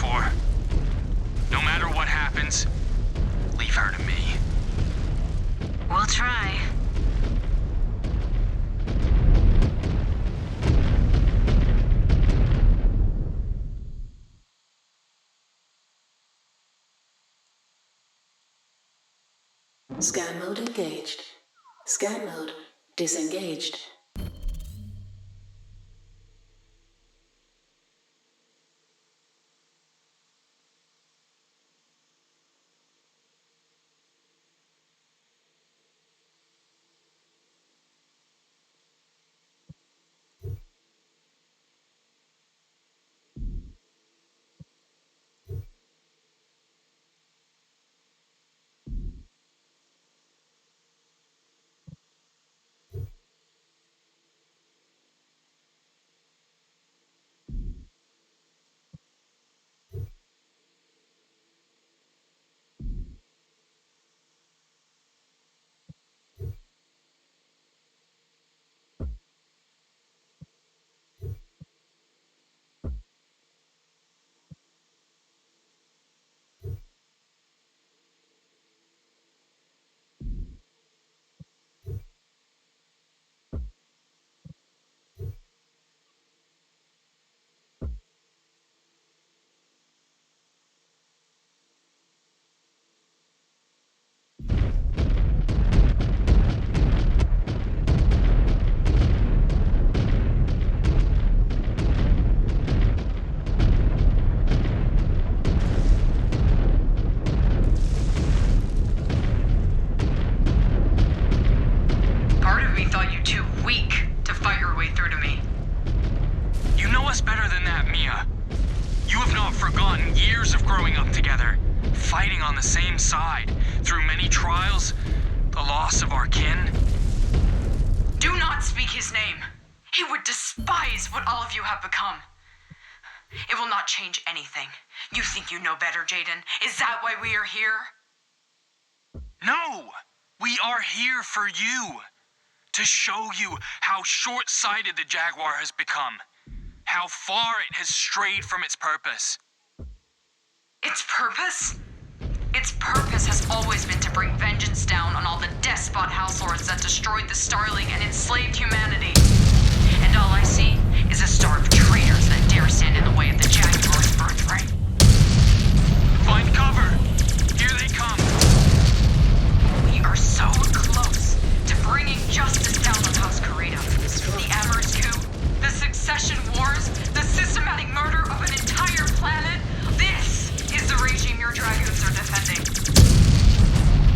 before. No matter what happens, leave her to me. We'll try. Scan mode engaged. Scan mode disengaged. Part of me thought you too weak to fight your way through to me. You know us better than that, Mia. You have not forgotten years of growing up together, fighting on the same side, through many trials, the loss of our kin. Do not speak his name. He would despise what all of you have become. It will not change anything. You think you know better, Jaden? Is that why we are here? No! We are here for you. To show you how short-sighted the Jaguar has become. How far it has strayed from its purpose. Its purpose? Its purpose has always been to bring vengeance down on all the despot house lords that destroyed the Starling and enslaved humanity. And all I see is a star of traitors that dare stand in the way of the Jaguar's birthright. Find cover! Here they come! We are so close to bringing justice down on House Corrida. The Amorous coup, the succession wars, the systematic murder of an entire planet. This is the regime your dragoons are defending.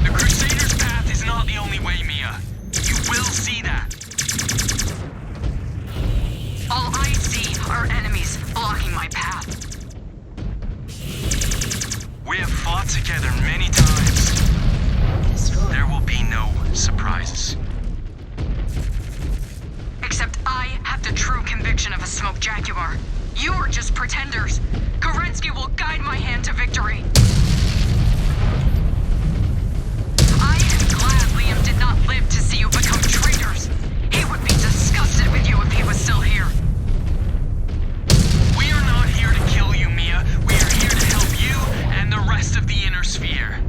The Crusader's path is not the only way, Mia. You will see that. All I see are enemies blocking my path. We have fought together many times. There will be no surprises. Except I have the true conviction of a smoked Jaguar. You are just pretenders. Kerensky will guide my hand to victory. I am glad Liam did not live to see you become traitors. He would be disgusted with you if he was still here. We are not here to kill you, Mia. We are here to help you and the rest of the Inner Sphere.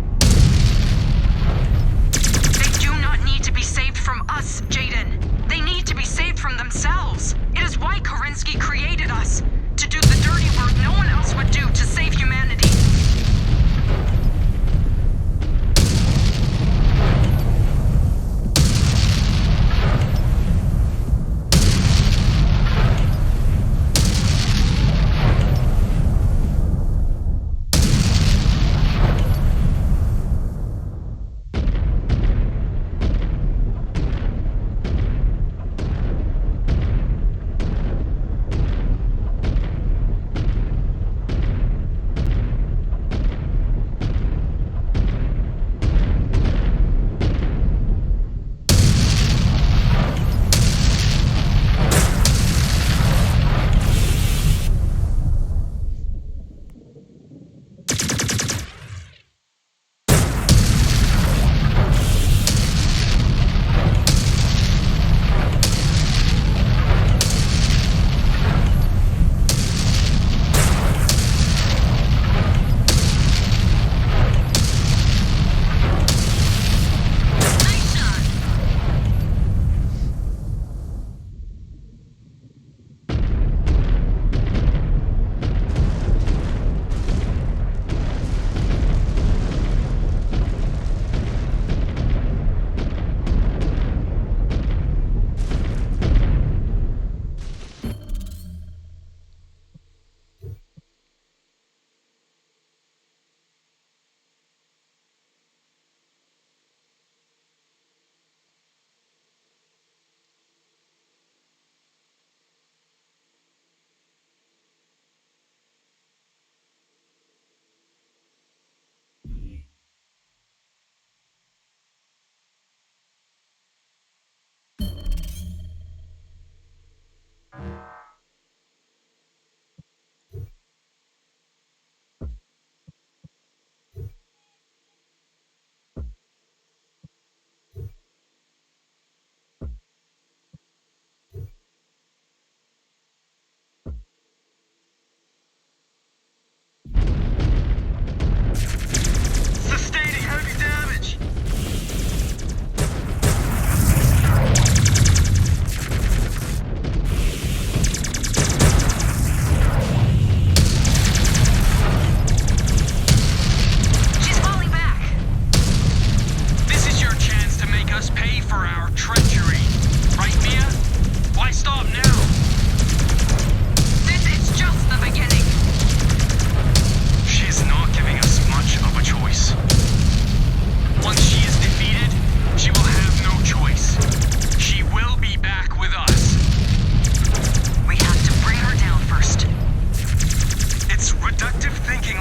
They do not need to be saved from us, Jaden. They need to be saved from themselves. It is why Kerensky created us. To do the dirty work no one else would do to save humanity.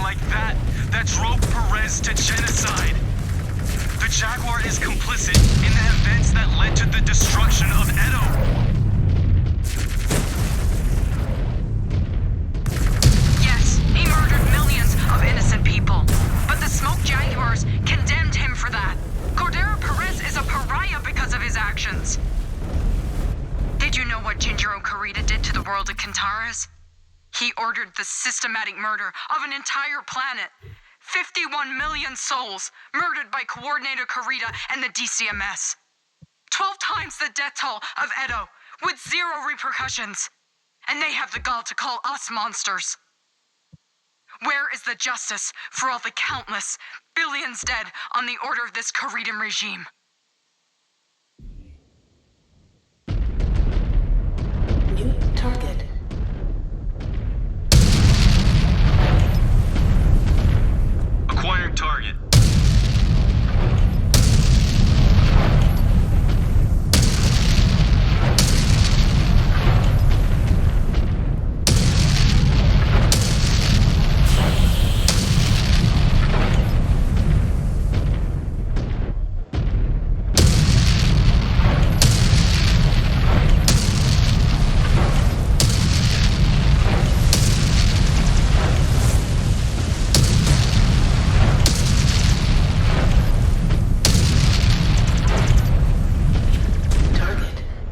like that drove Perez to genocide. The Jaguar is complicit in the events that led to the destruction of Edo. Yes, he murdered millions of innocent people, but the Smoke Jaguars condemned him for that. Cordero Perez is a pariah because of his actions. Did you know what Jinjiro Kurita did to the world of Kantaras? He ordered the systematic murder of an entire planet. 51 million souls murdered by Coordinator Kurita and the DCMS. 12 times the death toll of Edo, with zero repercussions. And they have the gall to call us monsters. Where is the justice for all the countless billions dead on the order of this Kuritan regime? New target. Acquired target.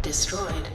Destroyed.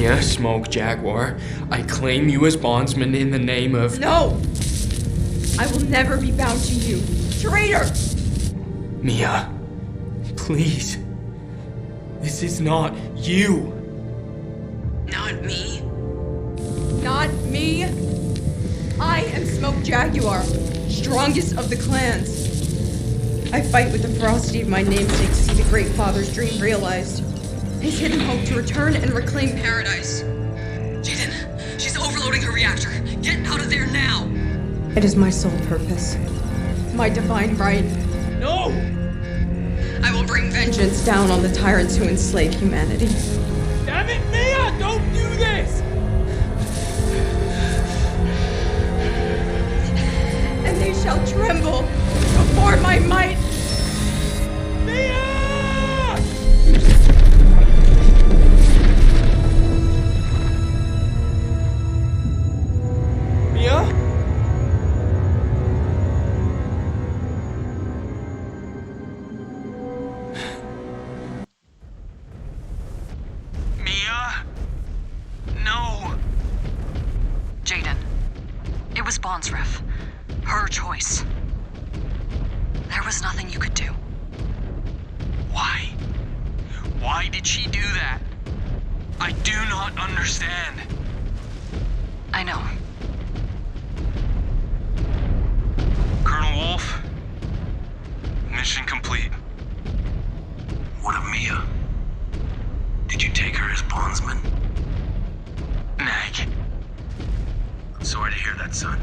Mia, Smoke Jaguar, I claim you as bondsman in the name of... No! I will never be bound to you. Traitor! Mia, please. This is not you. Not me. Not me. I am Smoke Jaguar, strongest of the clans. I fight with the ferocity of my namesake to see the Great Father's dream realized. His hidden hope to return and reclaim paradise. Jaden, she's overloading her reactor. Get out of there now! It is my sole purpose. My divine right. No! I will bring vengeance down on the tyrants who enslave humanity. Damn it, Mia! Don't do this! And they shall tremble before my might. Mia! Mia? Mia? No. Jaden, it was Bonsref. Her choice. There was nothing you could do. Why? Why did she do that? I do not understand. I know. Colonel Wolf, mission complete. What of Mia? Did you take her as bondsman? Nag. I'm sorry to hear that, son.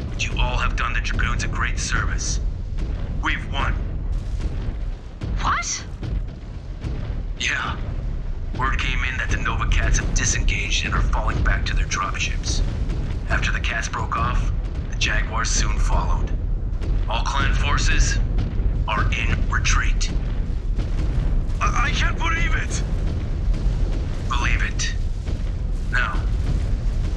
But you all have done the Dragoons a great service. We've won. What? Yeah. Word came in that the Nova Cats have disengaged and are falling back to their dropships. After the Cats broke off, the Jaguars soon followed. All clan forces are in retreat. I can't believe it! Believe it. Now,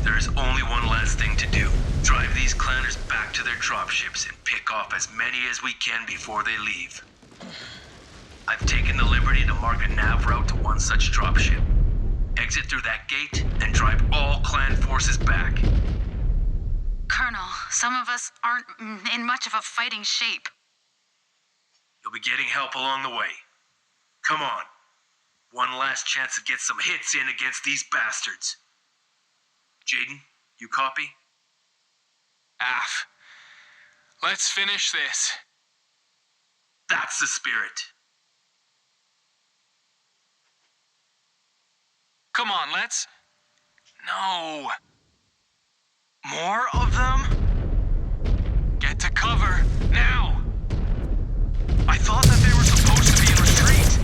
there is only one last thing to do. Drive these clanners back to their dropships and pick off as many as we can before they leave. I've taken the liberty to mark a nav route to one such dropship. Exit through that gate and drive all clan forces back. Colonel, some of us aren't in much of a fighting shape. You'll be getting help along the way. Come on. One last chance to get some hits in against these bastards. Jaden, you copy? Af. Let's finish this. That's the spirit. Come on, let's... No. More of them? Get to cover, now! I thought that they were supposed to be in retreat.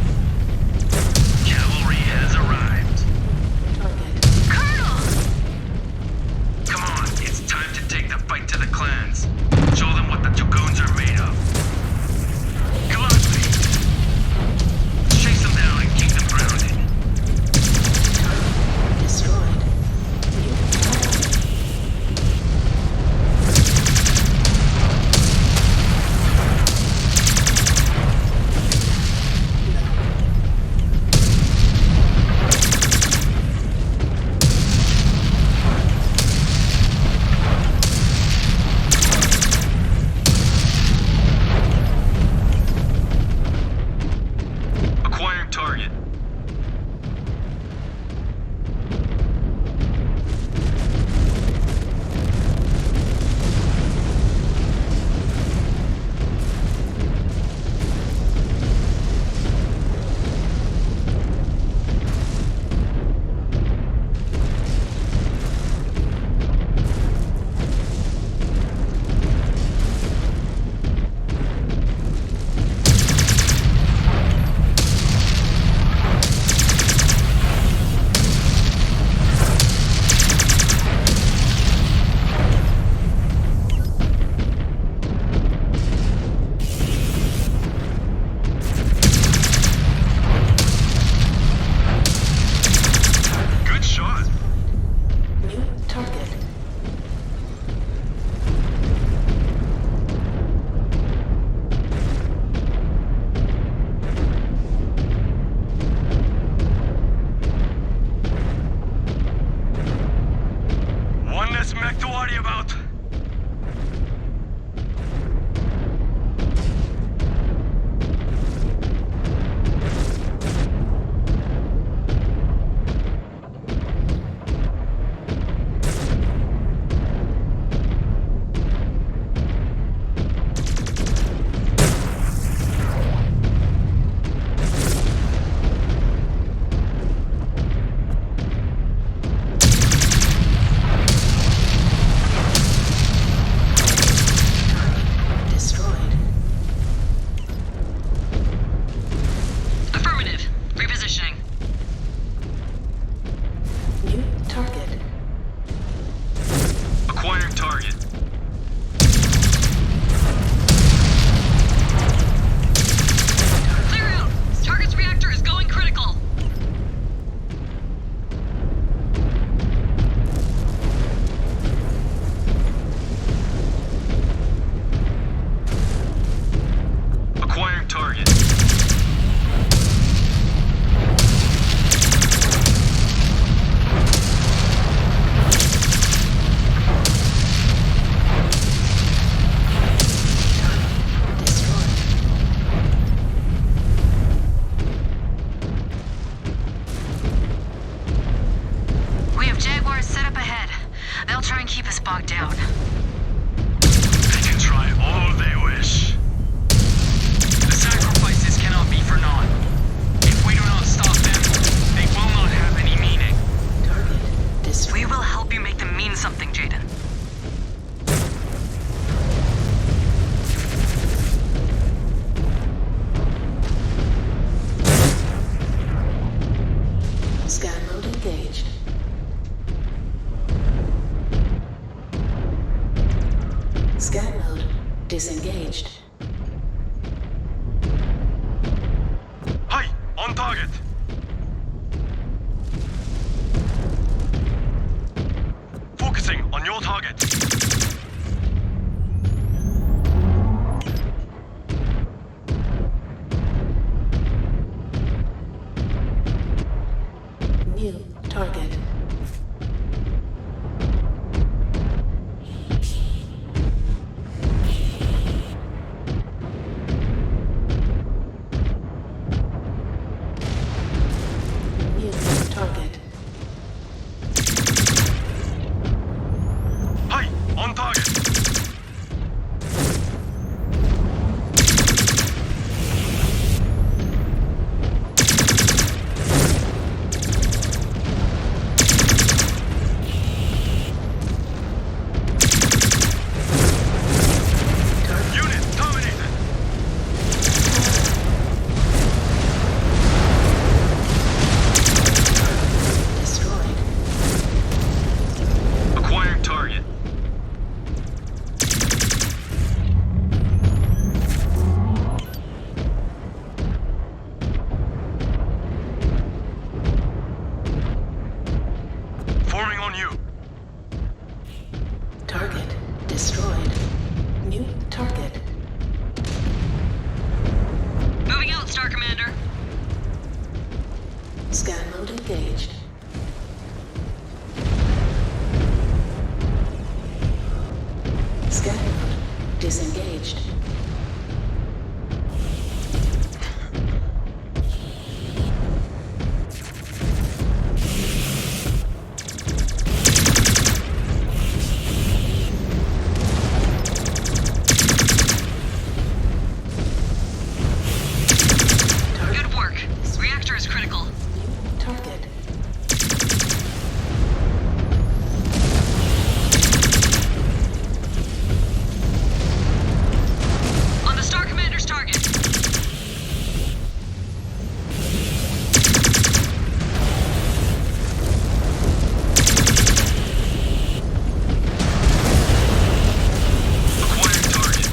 Cavalry has arrived. Colonel! Come on, it's time to take the fight to the clans. Show them what the Dragoons are made of. Gladly. Chase them down and keep them grounded. Destroyed. Acquiring target. try and keep us bogged down. They can try all they wish. The sacrifices cannot be for naught. If we do not stop them, they will not have any meaning. Target destroyed. We will help you make them mean something, Jaden. Scan mode engaged. Scan mode disengaged. Hi, on target. Focusing on your target. New target. New target. Hi, on target. Unit terminated. Destroyed. Acquiring target. Forming on you. Target destroyed. New target. Moving out, Star Commander. Scan mode engaged. Scan mode disengaged. Good work. Reactor is critical. New target. On the Star Commander's target. Acquiring target.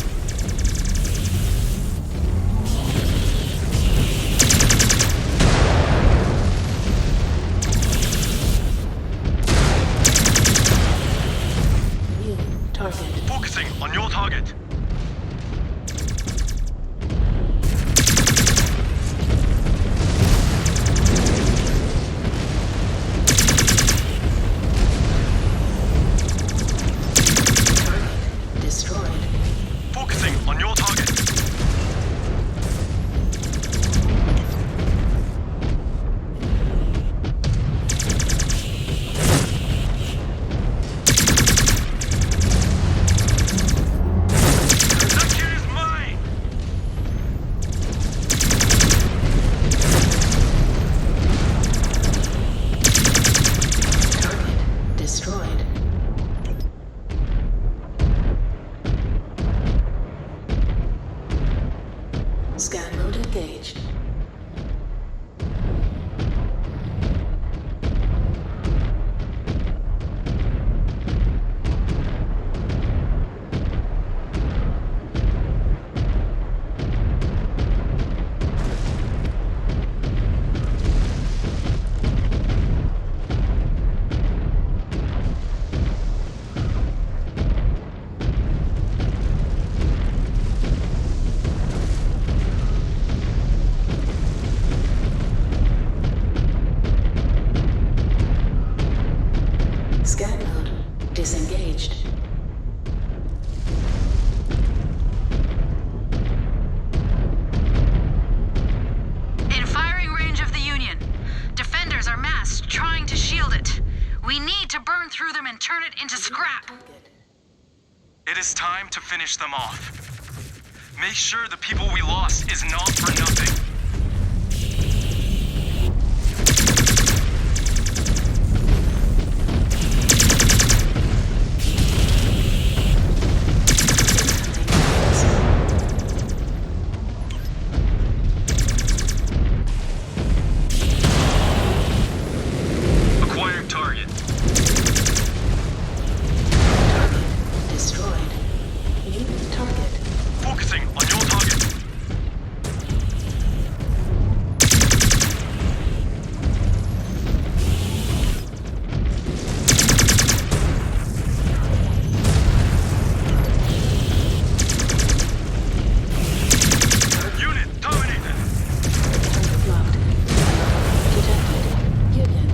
need to burn through them and turn it into scrap. It is time to finish them off. Make sure the people we lost is not for nothing. Acquired target. Destroyed. New target. Focusing on your target. Unit dominated. Target locked. Detected. Union.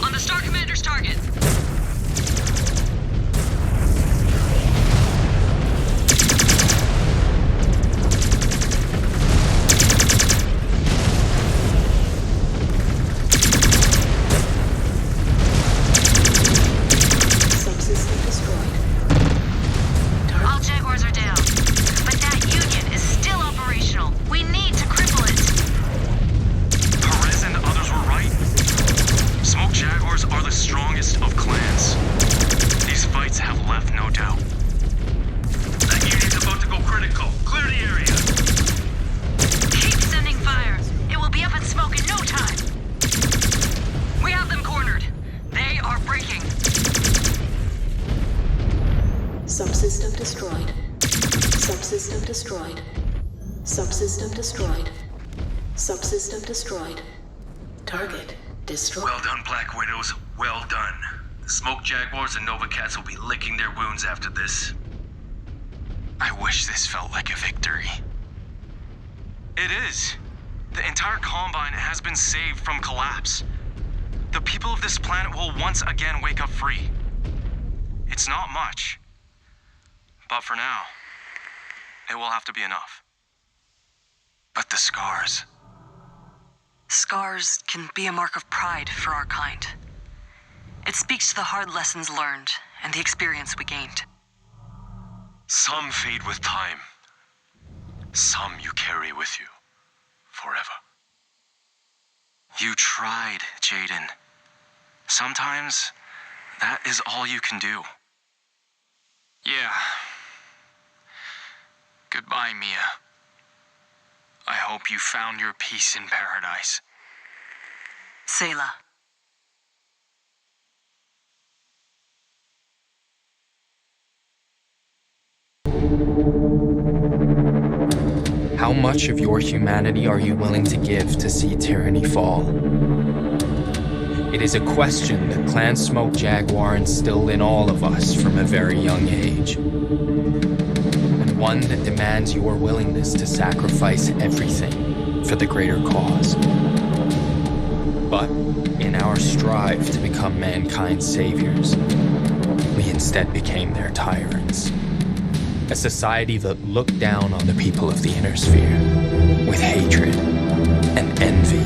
On the Star Commander's target. Subsystem destroyed. All Jaguars are down, but that Union is still operational. We need to cripple it. Perez and others were right. Smoke Jaguars are the strongest of clans. These fights have left no doubt. That unit's about to go critical. Clear the area. Keep sending fire. It will be up in smoke in no time. We have them cornered. They are breaking. Subsystem destroyed. Subsystem destroyed. Subsystem destroyed. Subsystem destroyed. Target destroyed. Well done, Black Widows. Well done. The Smoke Jaguars and Nova Cats will be licking their wounds after this. I wish this felt like a victory. It is. The entire Combine has been saved from collapse. The people of this planet will once again wake up free. It's not much. But for now, it will have to be enough. But the scars. Scars can be a mark of pride for our kind. It speaks to the hard lessons learned and the experience we gained. Some fade with time. Some you carry with you forever. You tried, Jaden. Sometimes that is all you can do. Yeah. Goodbye, Mia. I hope you found your peace in paradise. Selah. How much of your humanity are you willing to give to see tyranny fall? It is a question that Clan Smoke Jaguar instilled in all of us from a very young age. And one that demands your willingness to sacrifice everything for the greater cause. But in our strive to become mankind's saviors, we instead became their tyrants. A society that looked down on the people of the Inner Sphere with hatred and envy,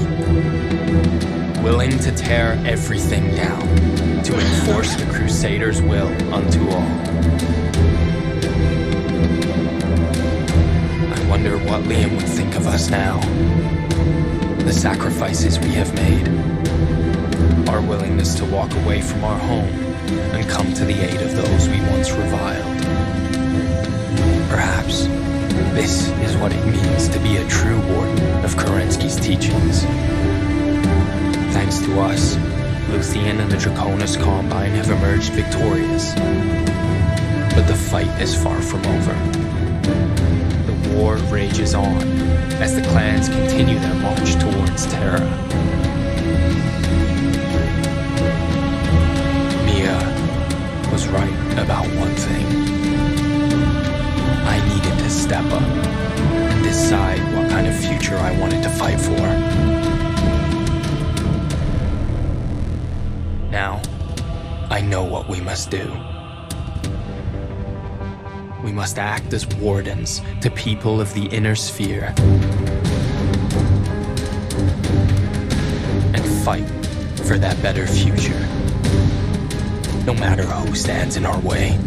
willing to tear everything down to enforce the Crusaders' will unto all. I wonder what Liam would think of us now. The sacrifices we have made, our willingness to walk away from our home and come to the aid of those we once reviled. Perhaps this is what it means to be a true warden of Kerensky's teachings. Thanks to us, Luthien and the Draconis Combine have emerged victorious. But the fight is far from over. The war rages on as the clans continue their march towards Terra. Mia was right about one thing. I needed to step up and decide what kind of future I wanted to fight for. Now, I know what we must do. We must act as wardens to people of the inner sphere and fight for that better future, no matter who stands in our way.